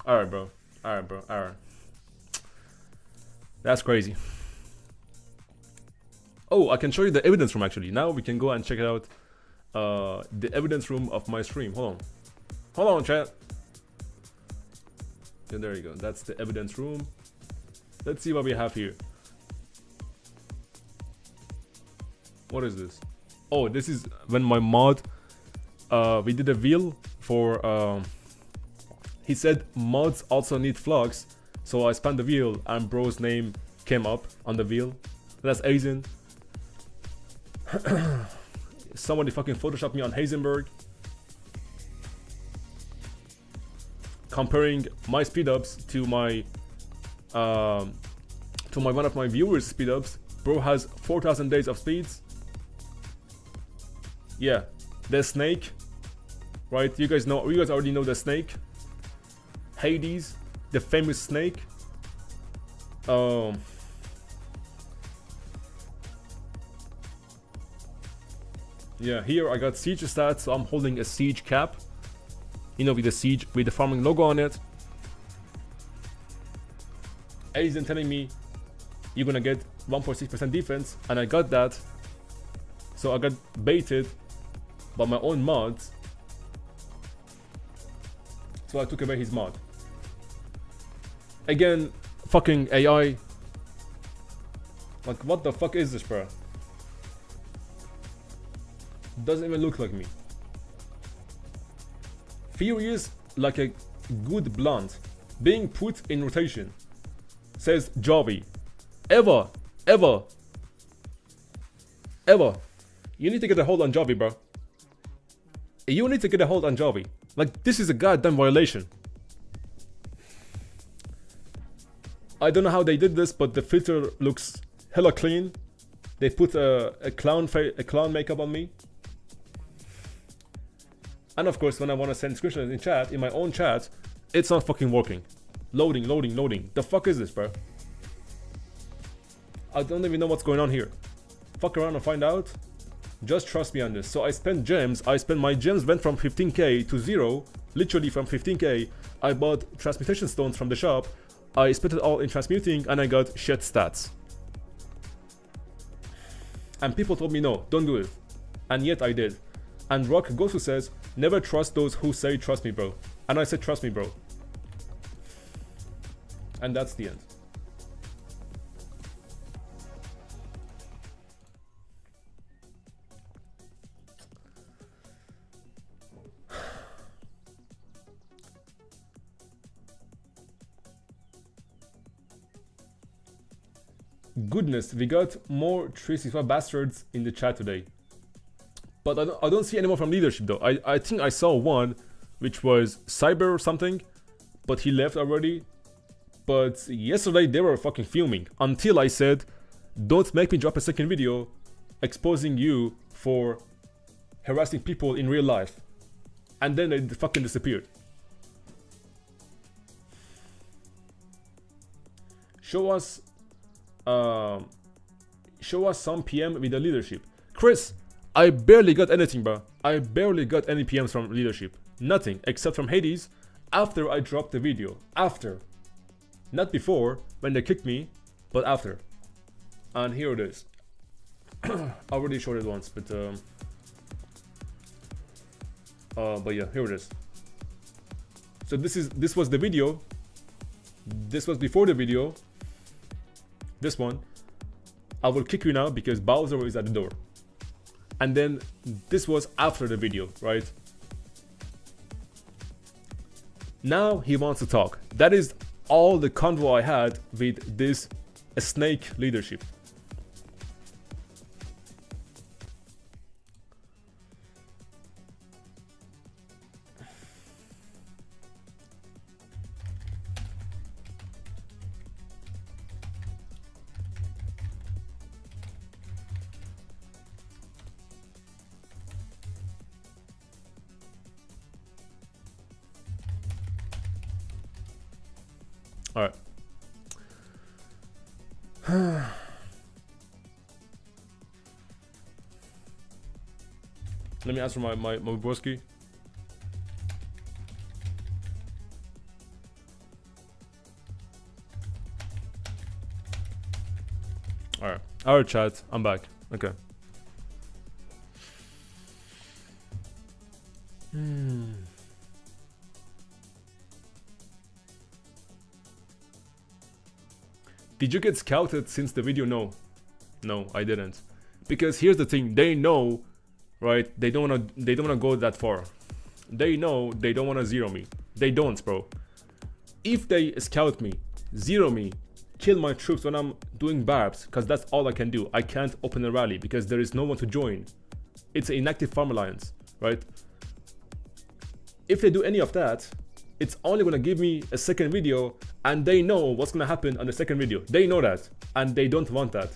Alright, bro. Alright, bro. Alright. That's crazy. Oh, I can show you the evidence room actually. Now we can go and check it out. The evidence room of my stream. Hold on. Hold on, chat. Yeah, there you go. That's the evidence room. Let's see what we have here. What is this? Oh, this is when my mod, we did a wheel for, he said mods also need flux. So I spun the wheel and bro's name came up on the wheel. That's Asian. Somebody fucking photoshopped me on Heisenberg. Comparing my speedups to my one of my viewers' speedups. Bro has 4,000 days of speeds. Yeah, the snake, right? You guys already know the snake. Hades, the famous snake. Yeah, here I got siege stats, so I'm holding a siege cap. You know, with the siege, with the farming logo on it. Aizen telling me you're gonna get 1.6% defense, and I got that. So I got baited by my own mods. So I took away his mod. Again, fucking AI. Like, what the fuck is this, bro? Doesn't even look like me. Furious like a good blunt. Being put in rotation. Says Javi. Ever. You need to get a hold on Javi, bro. You need to get a hold on Javi. Like, this is a goddamn violation. I don't know how they did this, but the filter looks hella clean. They put a clown makeup on me. And of course, when I want to send screenshots in chat, in my own chat, it's not fucking working. Loading. The fuck is this, bro? I don't even know what's going on here. Fuck around and find out. Just trust me on this. So I spent gems. My gems went from 15k to 0. Literally from 15k. I bought transmutation stones from the shop. I spent it all in transmuting and I got shit stats. And people told me no, don't do it. And yet I did. And Rock Gosu says, never trust those who say trust me, bro. And I said trust me, bro. And that's the end. Goodness, we got more 365 bastards in the chat today. But I don't see anyone from leadership though. I think I saw one, which was Cyber or something, but he left already. But yesterday they were fucking fuming until I said, don't make me drop a second video exposing you for harassing people in real life. And then they fucking disappeared. Show us some PM with the leadership. Chris, I barely got anything, bro. I barely got any PMs from leadership. Nothing, except from Hades after I dropped the video. After. Not before, when they kicked me, but after. And here it is. I already showed it once, but yeah, here it is. So this was the video. This was before the video. This one. I will kick you now because Bowser is at the door. And then this was after the video, right? Now he wants to talk. That is all the convo I had with this snake leadership. All right. Let me answer my broski. Alright, chat. I'm back. Okay. Did you get scouted since the video? No. No, I didn't. Because here's the thing, they know, right? They don't wanna go that far. They know they don't wanna zero me. They don't, bro. If they scout me, zero me, kill my troops when I'm doing barbs, because that's all I can do. I can't open a rally because there is no one to join. It's an inactive farm alliance, right? If they do any of that, it's only gonna give me a second video, and they know what's gonna happen on the second video. They know that, and they don't want that.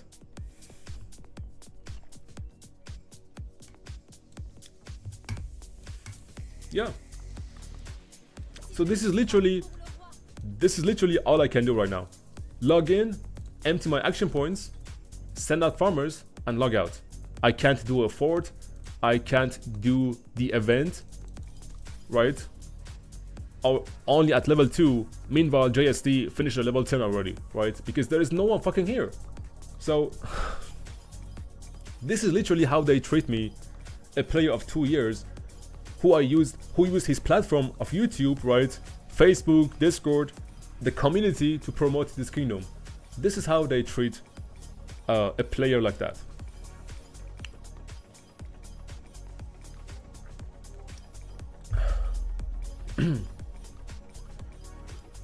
Yeah. So this is literally all I can do right now. Log in, empty my action points, send out farmers, and log out. I can't do a fort. I can't do the event, right? Or only at level 2. Meanwhile, JSD finished at level 10 already, right? Because there is no one fucking here. So this is literally how they treat me, a player of 2 years, who used his platform of YouTube, right? Facebook, Discord, the community to promote this kingdom. This is how they treat a player like that.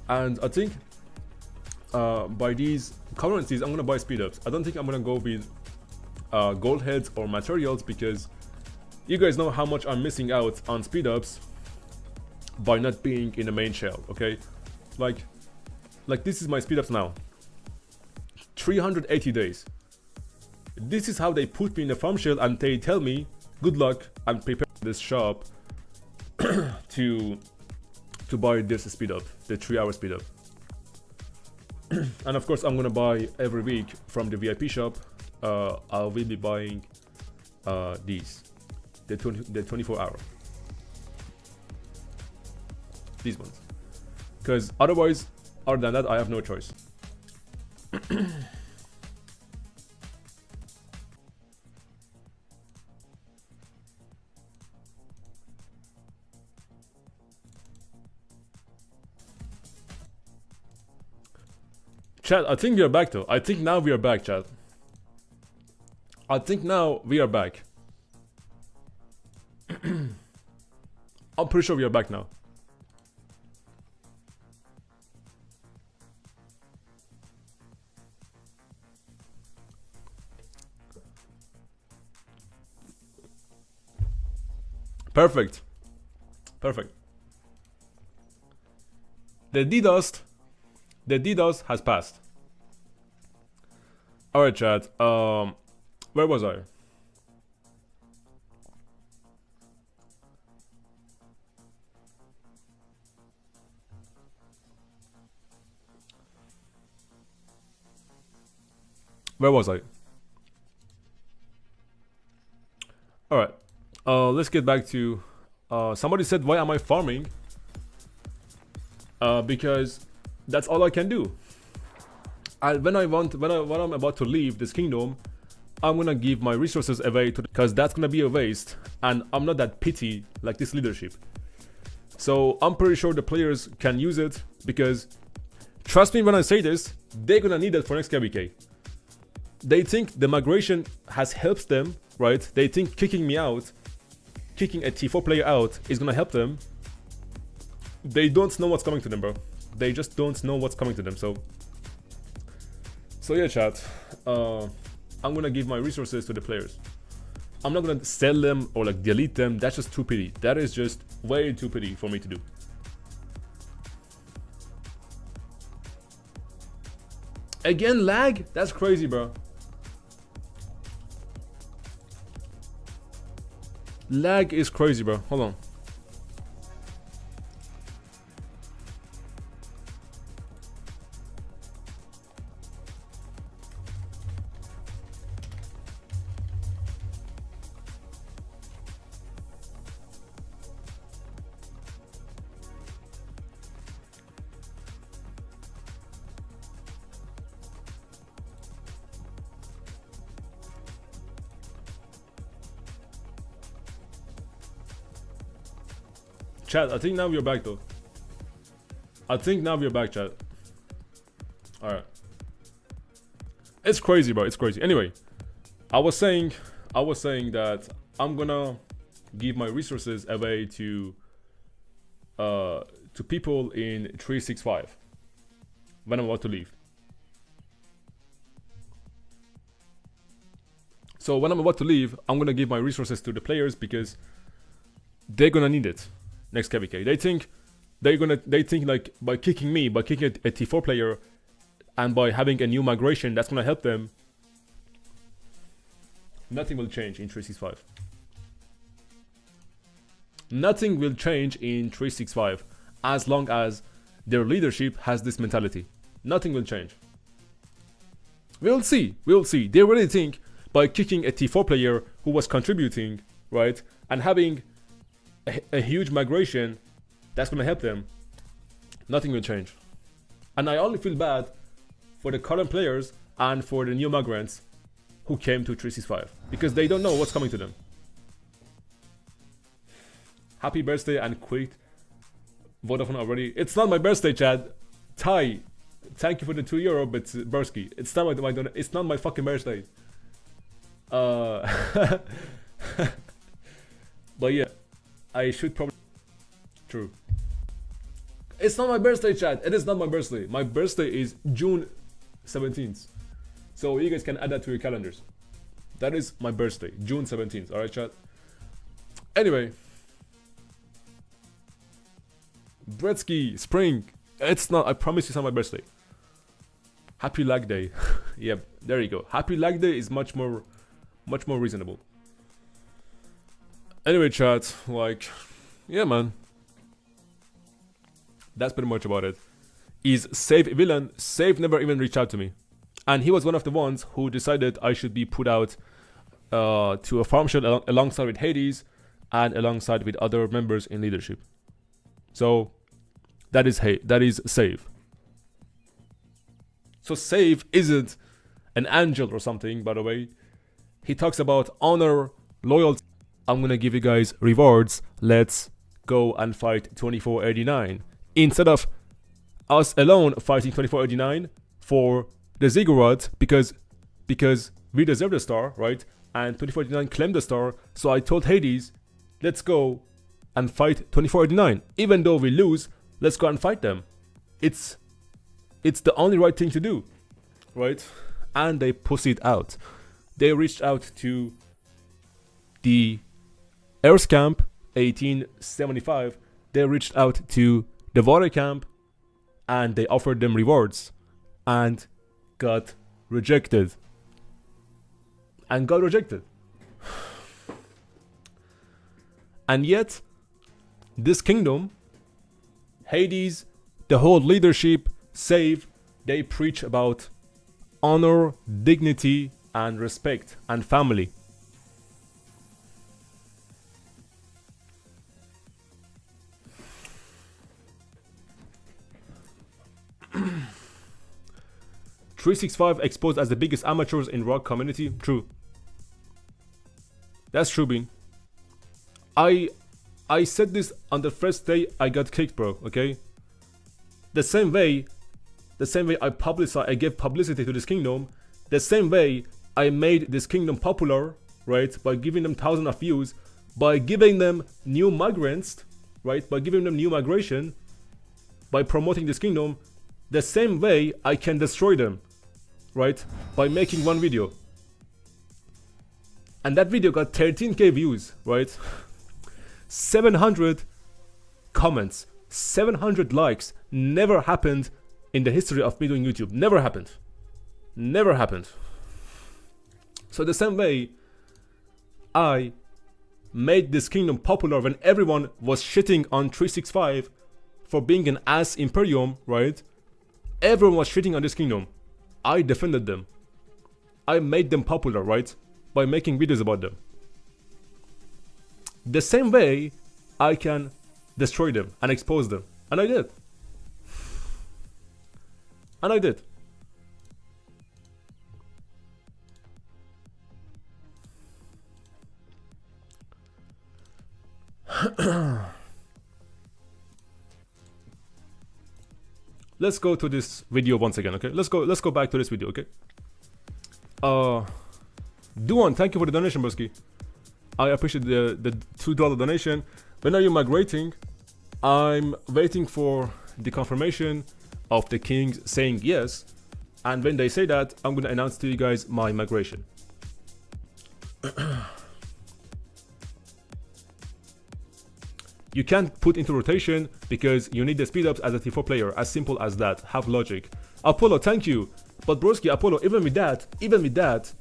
And I think by these currencies, I'm gonna buy speed ups. I don't think I'm gonna go with gold heads or materials, because you guys know how much I'm missing out on speed ups by not being in the main shell. Okay, like this is my speed ups now. 380 days. This is how they put me in the farm shell, and they tell me good luck and prepare this shop to buy this speed up, the 3-hour speed up. And of course I'm gonna buy every week from the VIP shop. I will be buying these, the 24-hour, these ones, because otherwise, other than that, I have no choice. Chat, I think we are back though. I think now we are back, chat. I think now we are back. I'm pretty sure we are back now. Perfect. Perfect. The DDoS has passed. Alright, chat. Where was I? Where was I? Alright. Let's get back to somebody said, why am I farming? Because that's all I can do. And when I'm about to leave this kingdom, I'm gonna give my resources away to, because that's gonna be a waste, and I'm not that petty like this leadership. So I'm pretty sure the players can use it, because trust me when I say this, they're gonna need it for next KVK. They think the migration has helped them, right? They think kicking me out, kicking a T4 player out is gonna help them. They don't know what's coming to them, bro. They just don't know what's coming to them. So yeah, chat. I'm gonna give my resources to the players. I'm not gonna sell them or like delete them. That's just too petty. That is just way too petty for me to do. Again, lag? That's crazy, bro. Lag is crazy, bro. Hold on. Chat, I think now we're back though. I think now we're back, chat. Alright. It's crazy, bro. It's crazy. Anyway, I was saying that I'm gonna give my resources away to people in 365 when I'm about to leave. So when I'm about to leave, I'm gonna give my resources to the players because they're gonna need it next KVK. They think like by kicking me, by kicking a T4 player, and by having a new migration, that's gonna help them. Nothing will change in 365. Nothing will change in 365 as long as their leadership has this mentality. Nothing will change. We'll see. We'll see. They really think by kicking a T4 player who was contributing, right, and having a huge migration, that's gonna help them. Nothing will change. And I only feel bad for the current players and for the new migrants who came to 365 because they don't know what's coming to them. Happy birthday and quit Vodafone already. It's not my birthday, Chad. Ty, thank you for the €2, but Bursky, it's not my fucking birthday. But yeah, I should probably. True. It's not my birthday, Chad. It is not my birthday. My birthday is June 17th. So you guys can add that to your calendars. That is my birthday, June 17th. Alright, chat? Anyway. Bretsky, Spring. It's not, I promise it's not my birthday. Happy lag day. Yep, there you go. Happy lag day is much more reasonable. Anyway, chat, like, yeah, man. That's pretty much about it. Is 𝒟𝒹𝒹𝓎. Save never even reached out to me. And he was one of the ones who decided I should be put out to a farm show alongside with Hades and alongside with other members in leadership. So that is 𝒟𝒹. So 𝒟𝒹 isn't an angel or something, by the way. He talks about honor, loyalty. I'm gonna give you guys rewards. Let's go and fight 2489. Instead of us alone fighting 2489 for the ziggurat because we deserve the star, right? And 2489 claimed the star. So I told Hades, let's go and fight 2489. Even though we lose, let's go and fight them. It's the only right thing to do, right? And they pussied out. They reached out to the Earth Camp 1875. They reached out to the Water Camp and they offered them rewards and got rejected. And got rejected. And yet, this kingdom, Hades, the whole leadership, 𝒟𝒹, they preach about honor, dignity, and respect, and family. 𝒟𝒆 exposed as the biggest amateurs in rock community. True. That's true, Bean. I said this on the first day I got kicked, bro, okay? The same way I gave publicity to this kingdom, the same way I made this kingdom popular, right? By giving them thousands of views, by giving them new migrants, right? By giving them new migration, by promoting this kingdom, the same way I can destroy them, right? By making one video. And that video got 13k views, right? 700 comments, 700 likes. Never happened in the history of me doing YouTube. Never happened. Never happened. So the same way I made this kingdom popular when everyone was shitting on 365 for being an ass Imperium, right? Everyone was shitting on this kingdom. I defended them. I made them popular, right? By making videos about them. The same way I can destroy them and expose them. And I did. And I did. let's go to this video once again, okay? Let's go back to this video, okay? Duan, thank you for the donation, broski. I appreciate the $2 donation. When are you migrating? I'm waiting for the confirmation of the kings saying yes, and when they say that, I'm gonna announce to you guys my migration. You can't put into rotation because you need the speed ups as a T4 player. As simple as that. Have logic. Apollo, thank you. But broski, Apollo, even with that,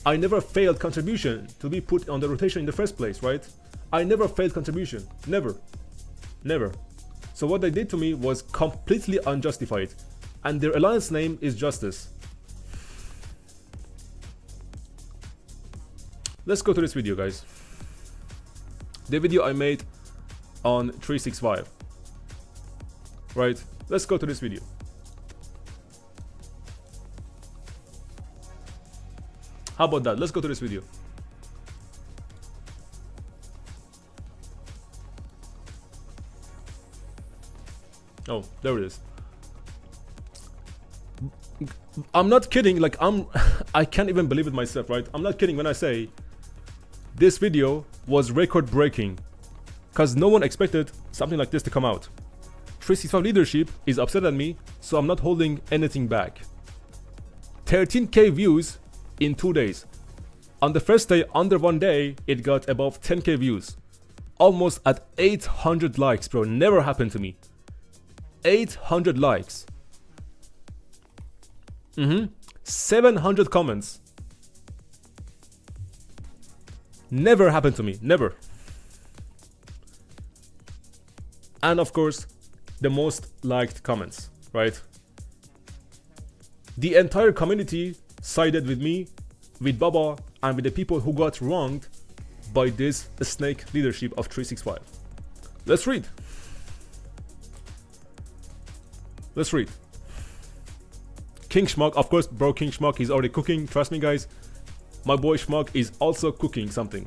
I never failed contribution to be put on the rotation in the first place, right? I never failed contribution. Never. Never. So what they did to me was completely unjustified. And their alliance name is Justice. Let's go to this video, guys. The video I made on 𝒟𝒶𝒹𝓎. Right? Let's go to this video. How about that? Let's go to this video. Oh, there it is. I'm not kidding, like I can't even believe it myself, right? I'm not kidding when I say this video was record breaking, because no one expected something like this to come out. 𝒟𝒶𝒹𝓎 leadership is upset at me, so I'm not holding anything back. 13k views in 2 days. On the first day, under 1 day, it got above 10k views. Almost at 800 likes, bro. Never happened to me. 800 likes. 700 comments. Never happened to me. Never. And of course, the most liked comments, right? The entire community sided with me, with Baba, and with the people who got wronged by this snake leadership of 𝒟𝒶𝒹𝓎. Let's read. Let's read. King 𝒟𝒹𝓎, of course, bro, King 𝒟𝒹𝓎, he's already cooking. Trust me, guys. My boy 𝒟𝒹𝓎 is also cooking something.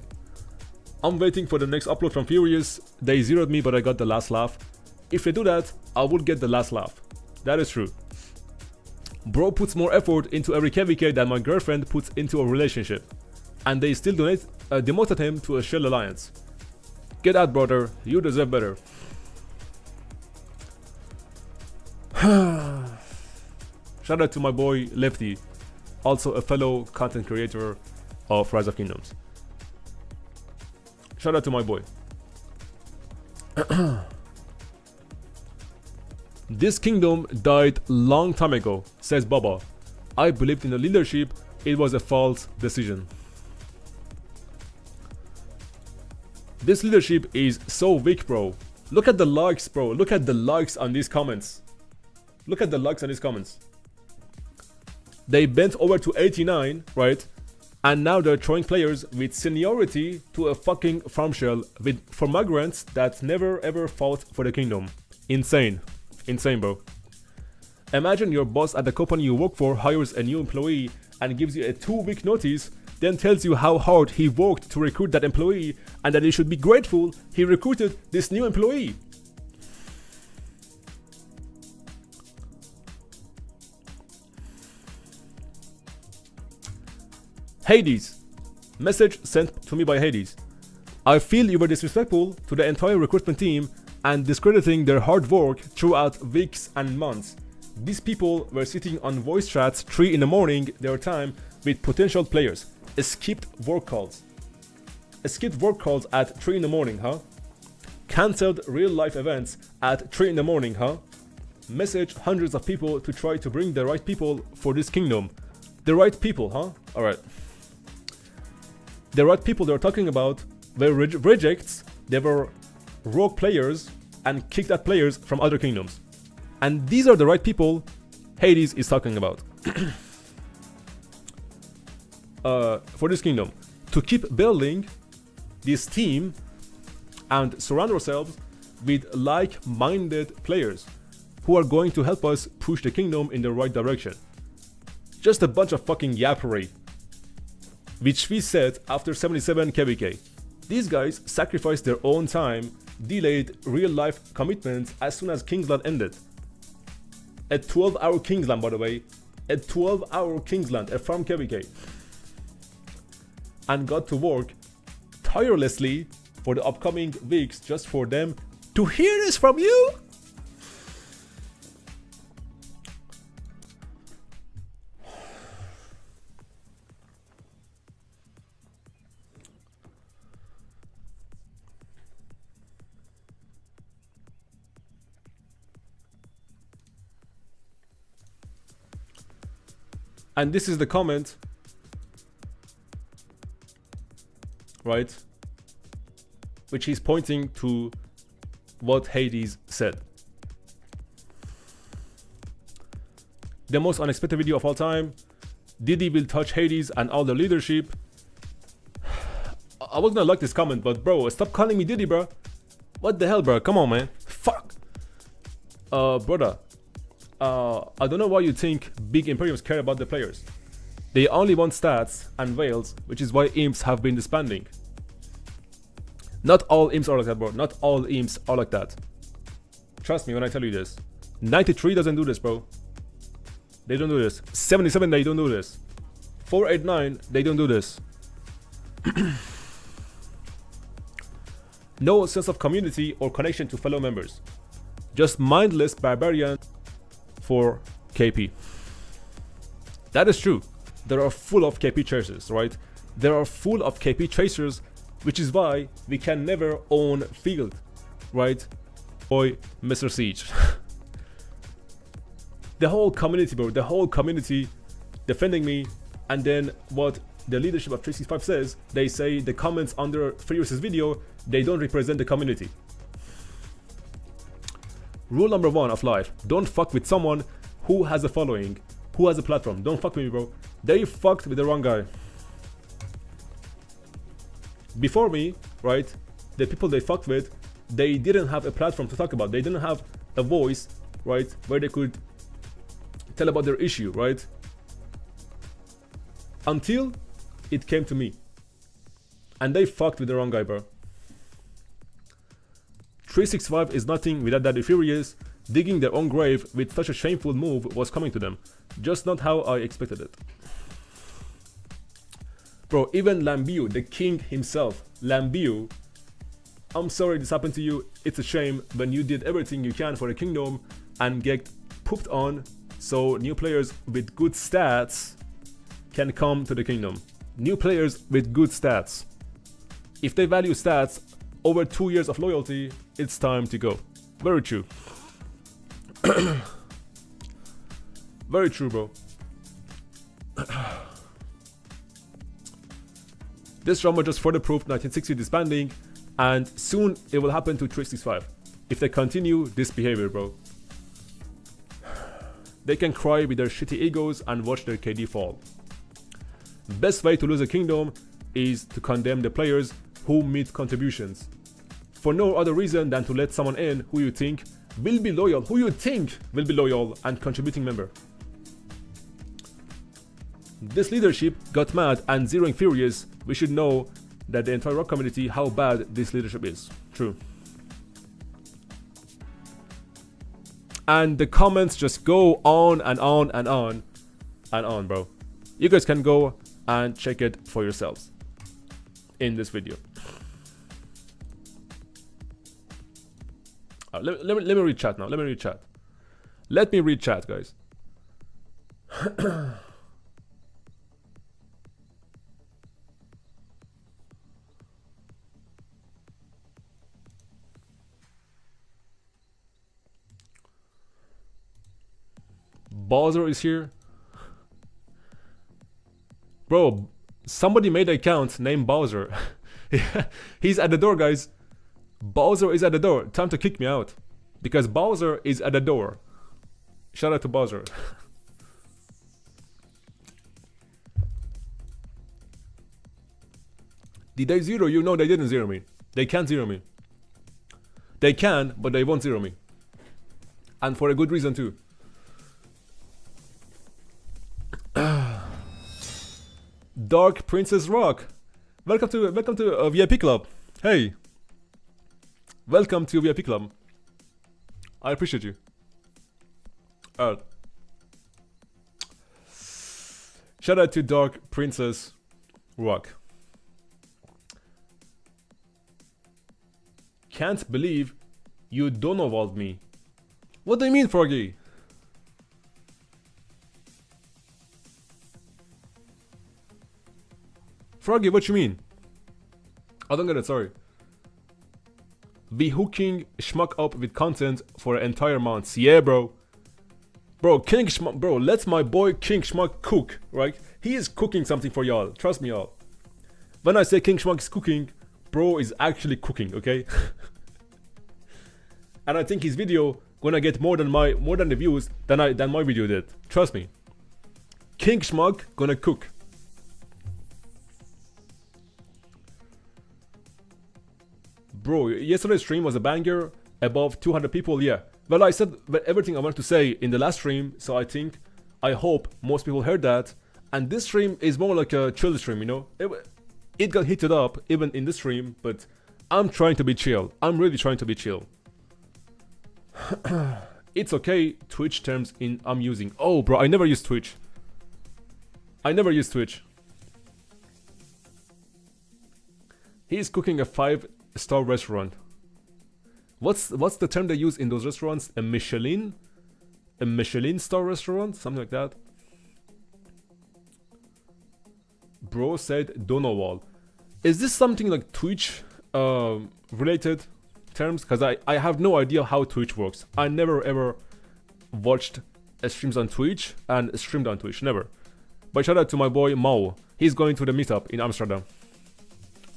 I'm waiting for the next upload from Furious. They zeroed me, but I got the last laugh. If they do that, I would get the last laugh. That is true. Bro puts more effort into every KVK than my girlfriend puts into a relationship. And they still demoted him to a shell alliance. Get out, brother. You deserve better. Shout out to my boy Lefty, also a fellow content creator of Rise of Kingdoms. Shout out to my boy. This kingdom died long time ago, says Baba. I believed in the leadership. It was a false decision. This leadership is so weak, bro. Look at the likes, bro. Look at the likes on these comments. Look at the likes on these comments. They bent over to 89, right? And now they're throwing players with seniority to a fucking farm shell for migrants that never ever fought for the kingdom. Insane. Insane, bro. Imagine your boss at the company you work for hires a new employee and gives you a 2-week notice, then tells you how hard he worked to recruit that employee and that you should be grateful he recruited this new employee. Hades. Message sent to me by Hades. I feel you were disrespectful to the entire recruitment team and discrediting their hard work throughout weeks and months. These people were sitting on voice chats 3 in the morning their time with potential players. Skipped work calls. Skipped work calls at 3 in the morning, huh? Cancelled real life events at 3 in the morning, huh? Messaged hundreds of people to try to bring the right people for this kingdom. The right people, huh? Alright. The right people they're talking about were rejects. They were rogue players and kicked out players from other kingdoms. And these are the right people Hades is talking about. For this kingdom. To keep building this team and surround ourselves with like-minded players who are going to help us push the kingdom in the right direction. Just a bunch of fucking yappery. Which we said after 77 KVK. These guys sacrificed their own time, delayed real-life commitments as soon as King's Land ended. a 12-hour Kingsland, by the way, a 12-hour Kingsland, 𝒟𝒹𝒹𝓎, and got to work tirelessly for the upcoming weeks just for them to hear this from you. And this is the comment, right, which he's pointing to what Hades said. The most unexpected video of all time. Diddy will touch Hades and all the leadership. I was gonna like this comment, but bro, stop calling me Diddy, bro. What the hell, bro? Come on, man. Fuck. Brother. I don't know why you think big Imperiums care about the players. They only want stats and veils, which is why imps have been disbanding. Not all imps are like that, bro. Not all imps are like that. Trust me when I tell you this. 93 doesn't do this, bro. They don't do this. 77, they don't do this. 489, they don't do this. No sense of community or connection to fellow members. Just mindless barbarian for KP. That is true. There are full of KP chasers, right? There are full of KP chasers, which is why we can never own field, right? Boy, Mr. Siege. The whole community, bro, the whole community defending me, and then what the leadership of 𝒟𝒹𝒹𝓎 says, they say the comments under Furious' video, they don't represent the community. Rule number 1 of life, don't fuck with someone who has a following, who has a platform. Don't fuck with me, bro. They fucked with the wrong guy. Before me, right, the people they fucked with, they didn't have a platform to talk about. They didn't have a voice, right, where they could tell about their issue, right? Until it came to me. And they fucked with the wrong guy, bro. 𝒟𝒹𝒹 is nothing without Daddy Furious. Digging their own grave with such a shameful move was coming to them. Just not how I expected it. Bro, even 𝒟𝒹𝒹𝓎, the king himself, 𝒟𝒹𝒹𝒹𝓎, I'm sorry this happened to you. It's a shame when you did everything you can for the kingdom and get pooped on, so new players with good stats can come to the kingdom. New players with good stats. If they value stats over 2 years of loyalty, it's time to go. Very true. Very true, bro. This drama just further proved 1960 disbanding, and soon it will happen to 𝒟𝒹𝒹𝓎 if they continue this behavior, bro. They can cry with their shitty egos and watch their KD fall. Best way to lose a kingdom is to condemn the players who meet contributions, for no other reason than to let someone in who you think will be loyal, and contributing member. This leadership got mad and zeroing Furious. We should know that the entire rock community how bad this leadership is. True. And the comments just go on and on and on and on, bro. You guys can go and check it for yourselves in this video. Let me read chat now. Let me read chat. Let me read chat, guys. Bowser is here. Bro, somebody made an account named Bowser. He's at the door, guys. Bowser is at the door. Time to kick me out. Because Bowser is at the door. Shout out to Bowser. Did they zero you? No, they didn't zero me. They can't zero me. They can, but they won't zero me. And for a good reason too. Dark Princess Rock. Welcome to a VIP club. Hey. Welcome to VIP club. I appreciate you. Shout out to Dark Princess Rock. Can't believe you Donald me. What do you mean, Froggy? Froggy, what you mean? I don't get it, sorry. Be hooking schmuck up with content for an entire month. Yeah, bro. Bro, King Schmuck, bro, let my boy King Schmuck cook, right? He is cooking something for y'all. Trust me, y'all. When I say King Schmuck is cooking, bro is actually cooking, okay? And I think his video gonna get more than the views than my video did. Trust me. King Schmuck gonna cook. Bro, yesterday's stream was a banger, above 200 people, yeah. Well, I said everything I wanted to say in the last stream, so I hope most people heard that. And this stream is more like a chill stream, you know? It got heated up, even in this stream, but I'm trying to be chill. I'm really trying to be chill. It's okay, Twitch terms I'm using. Oh, bro, I never use Twitch. I never use Twitch. He's cooking a 5-star restaurant. What's the term they use in those restaurants? A Michelin star restaurant? Something like that. Bro said Donowall. Is this something like Twitch related terms? Because I have no idea how Twitch works. I never ever watched streams on Twitch and streamed on Twitch. Never. But shout out to my boy Mao. He's going to the meetup in Amsterdam.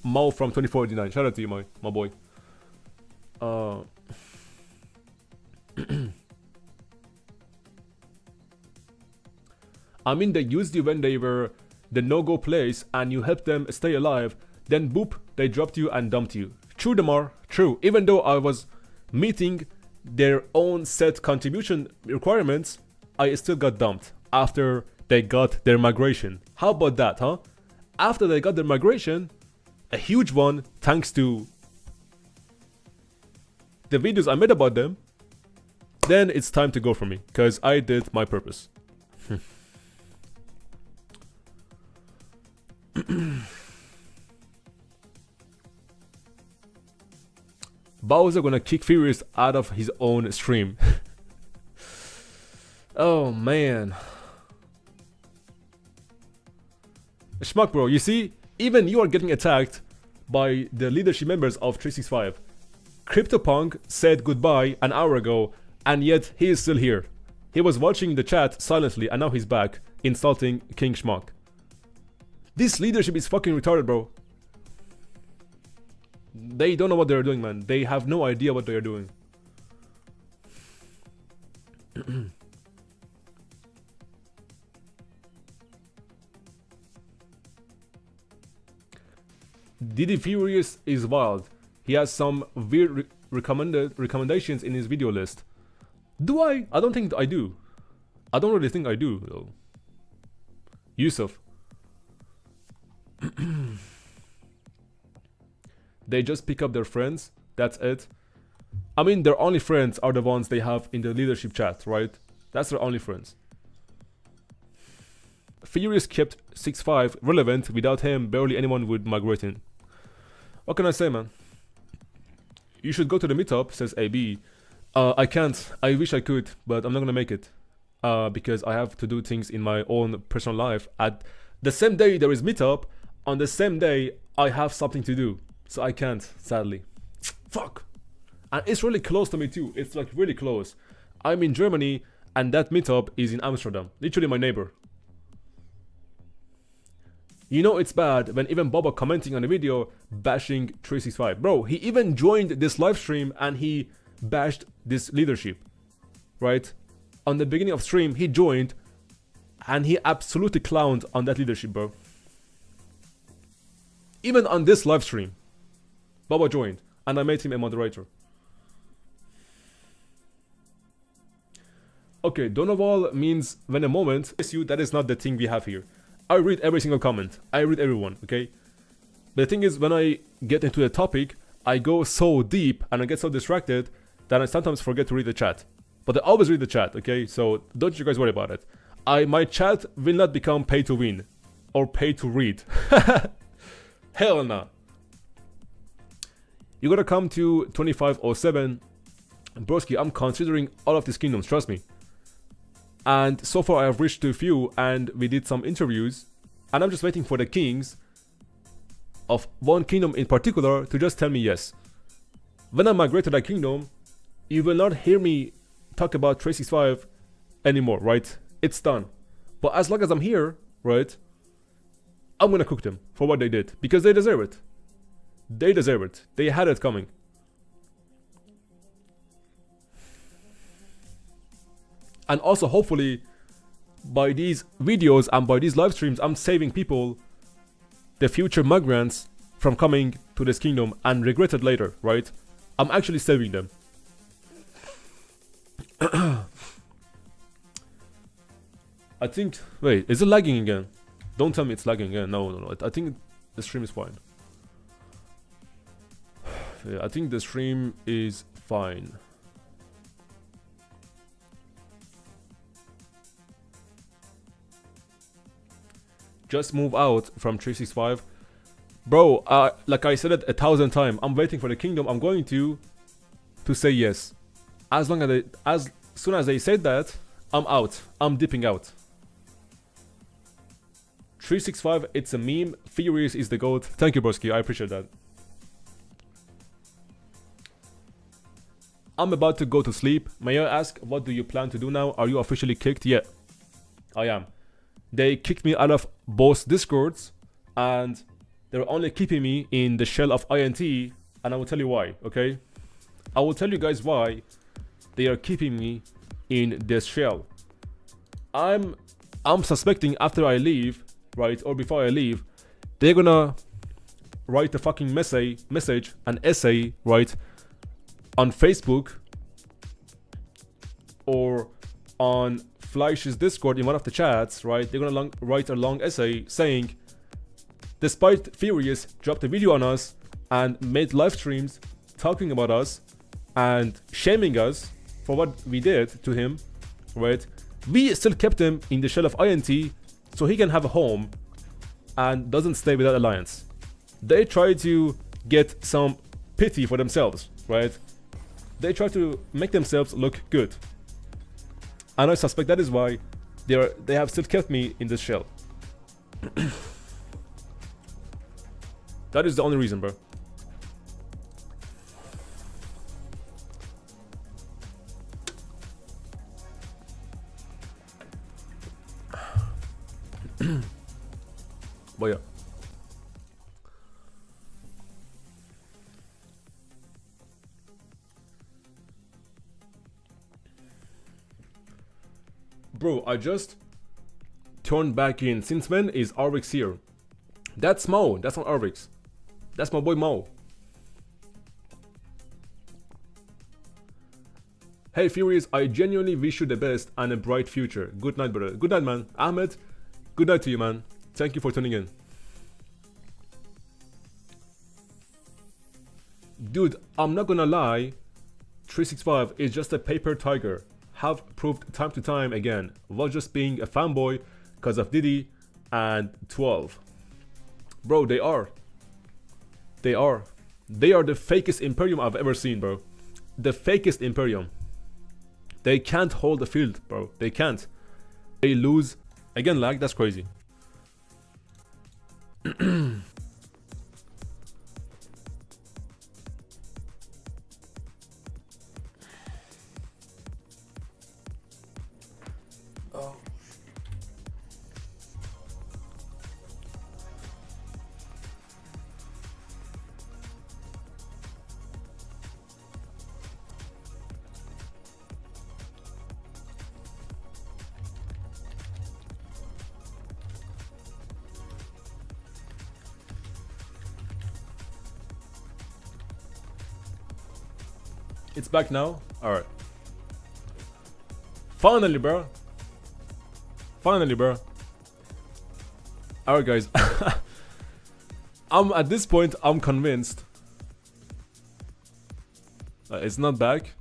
Mao from 2489. Shout out to you, my boy. I mean, they used you when they were the no-go place and you helped them stay alive. Then boop, they dropped you and dumped you. True, Damar, true. Even though I was meeting their own set contribution requirements, I still got dumped after they got their migration. How about that, huh? After they got their migration, a huge one, thanks to the videos I made about them, then it's time to go for me, because I did my purpose. Bowser gonna kick Furious out of his own stream. Oh man. Schmuck, bro, you see, even you are getting attacked by the leadership members of 365. CryptoPunk said goodbye an hour ago, and yet he is still here. He was watching the chat silently, and now he's back, insulting King Schmuck. This leadership is fucking retarded, bro. They don't know what they're doing, man. They have no idea what they're doing. Diddy Furious is wild. He has some weird recommendations in his video list. Do I? I don't think I do. I don't really think I do, though. Yusuf. They just pick up their friends. That's it. I mean, their only friends are the ones they have in the leadership chat, right? That's their only friends. Furious kept 6'5" relevant. Without him, barely anyone would migrate in. What can I say, man? You should go to the meetup, says AB. I can't. I wish I could, but I'm not gonna make it. Because I have to do things in my own personal life. At the same day there is meetup, on the same day I have something to do. So I can't, sadly. Fuck. And it's really close to me too. It's like really close. I'm in Germany and that meetup is in Amsterdam. Literally my neighbor. You know it's bad when even Boba commenting on the video bashing 365. Bro, he even joined this live stream and he bashed this leadership. Right? On the beginning of stream, he joined and he absolutely clowned on that leadership, bro. Even on this live stream, Boba joined and I made him a moderator. Okay, Donoval means when a moment. That is not the thing we have here. I read every single comment. I read everyone, okay? But the thing is, when I get into the topic, I go so deep and I get so distracted that I sometimes forget to read the chat. But I always read the chat, okay? So don't you guys worry about it. My chat will not become pay to win or pay to read. Hell nah. You gotta come to 2507. Broski, I'm considering all of these kingdoms, trust me. And so far I have reached a few and we did some interviews. And I'm just waiting for the kings of one kingdom in particular to just tell me yes. When I migrate to that kingdom, you will not hear me talk about 𝒟𝒶𝒹𝓎 anymore, right? It's done. But as long as I'm here, right, I'm gonna cook them for what they did. Because they deserve it. They deserve it. They had it coming. And also, hopefully, by these videos and by these live streams, I'm saving people, the future migrants, from coming to this kingdom and regret it later, right? I'm actually saving them. I think... Wait, is it lagging again? Don't tell me it's lagging again. No. I think the stream is fine. Yeah, I think the stream is fine. Just move out from 𝒟𝒶𝒹𝓎. Bro, like I said it 1,000 times, I'm waiting for the kingdom. I'm going to say yes. As soon as they said that, I'm out. I'm dipping out. 𝒟𝒶𝒹𝓎, it's a meme. Furious is the GOAT. Thank you, broski. I appreciate that. I'm about to go to sleep. May I ask, what do you plan to do now? Are you officially kicked? Yeah, I am. They kicked me out of both Discords, and they're only keeping me in the shell of INT, and I will tell you why, okay? I will tell you guys why they are keeping me in this shell. I'm suspecting after I leave, right, or before I leave, they're gonna write a fucking message, an essay, right, on Facebook or on Fleisch's Discord in one of the chats, right? They're gonna write a long essay saying, despite Furious dropped a video on us and made live streams talking about us and shaming us for what we did to him, right? We still kept him in the shell of INT so he can have a home and doesn't stay with that alliance. They try to get some pity for themselves, right? They try to make themselves look good. And I suspect that is why they have still kept me in this shell. That is the only reason, bro. But yeah. Bro, I just turned back in. Since when is 𝒟𝒆 here? That's Mo. That's not 𝒟𝒆. That's my boy Mo. Hey Furious, I genuinely wish you the best and a bright future. Good night, brother. Good night, man. Ahmed, good night to you, man. Thank you for tuning in. Dude, I'm not gonna lie. 𝒟𝒶𝒹𝓎 is just a paper tiger. Have proved time to time again, was just being a fanboy because of Diddy and 12. Bro, they are the fakest Imperium I've ever seen, bro. The fakest Imperium. They can't hold the field, bro. They can't. They lose. Again, lag, that's crazy. It's back now? Alright. Finally, bro. Finally, bro. Alright, guys. At this point, I'm convinced. It's not back.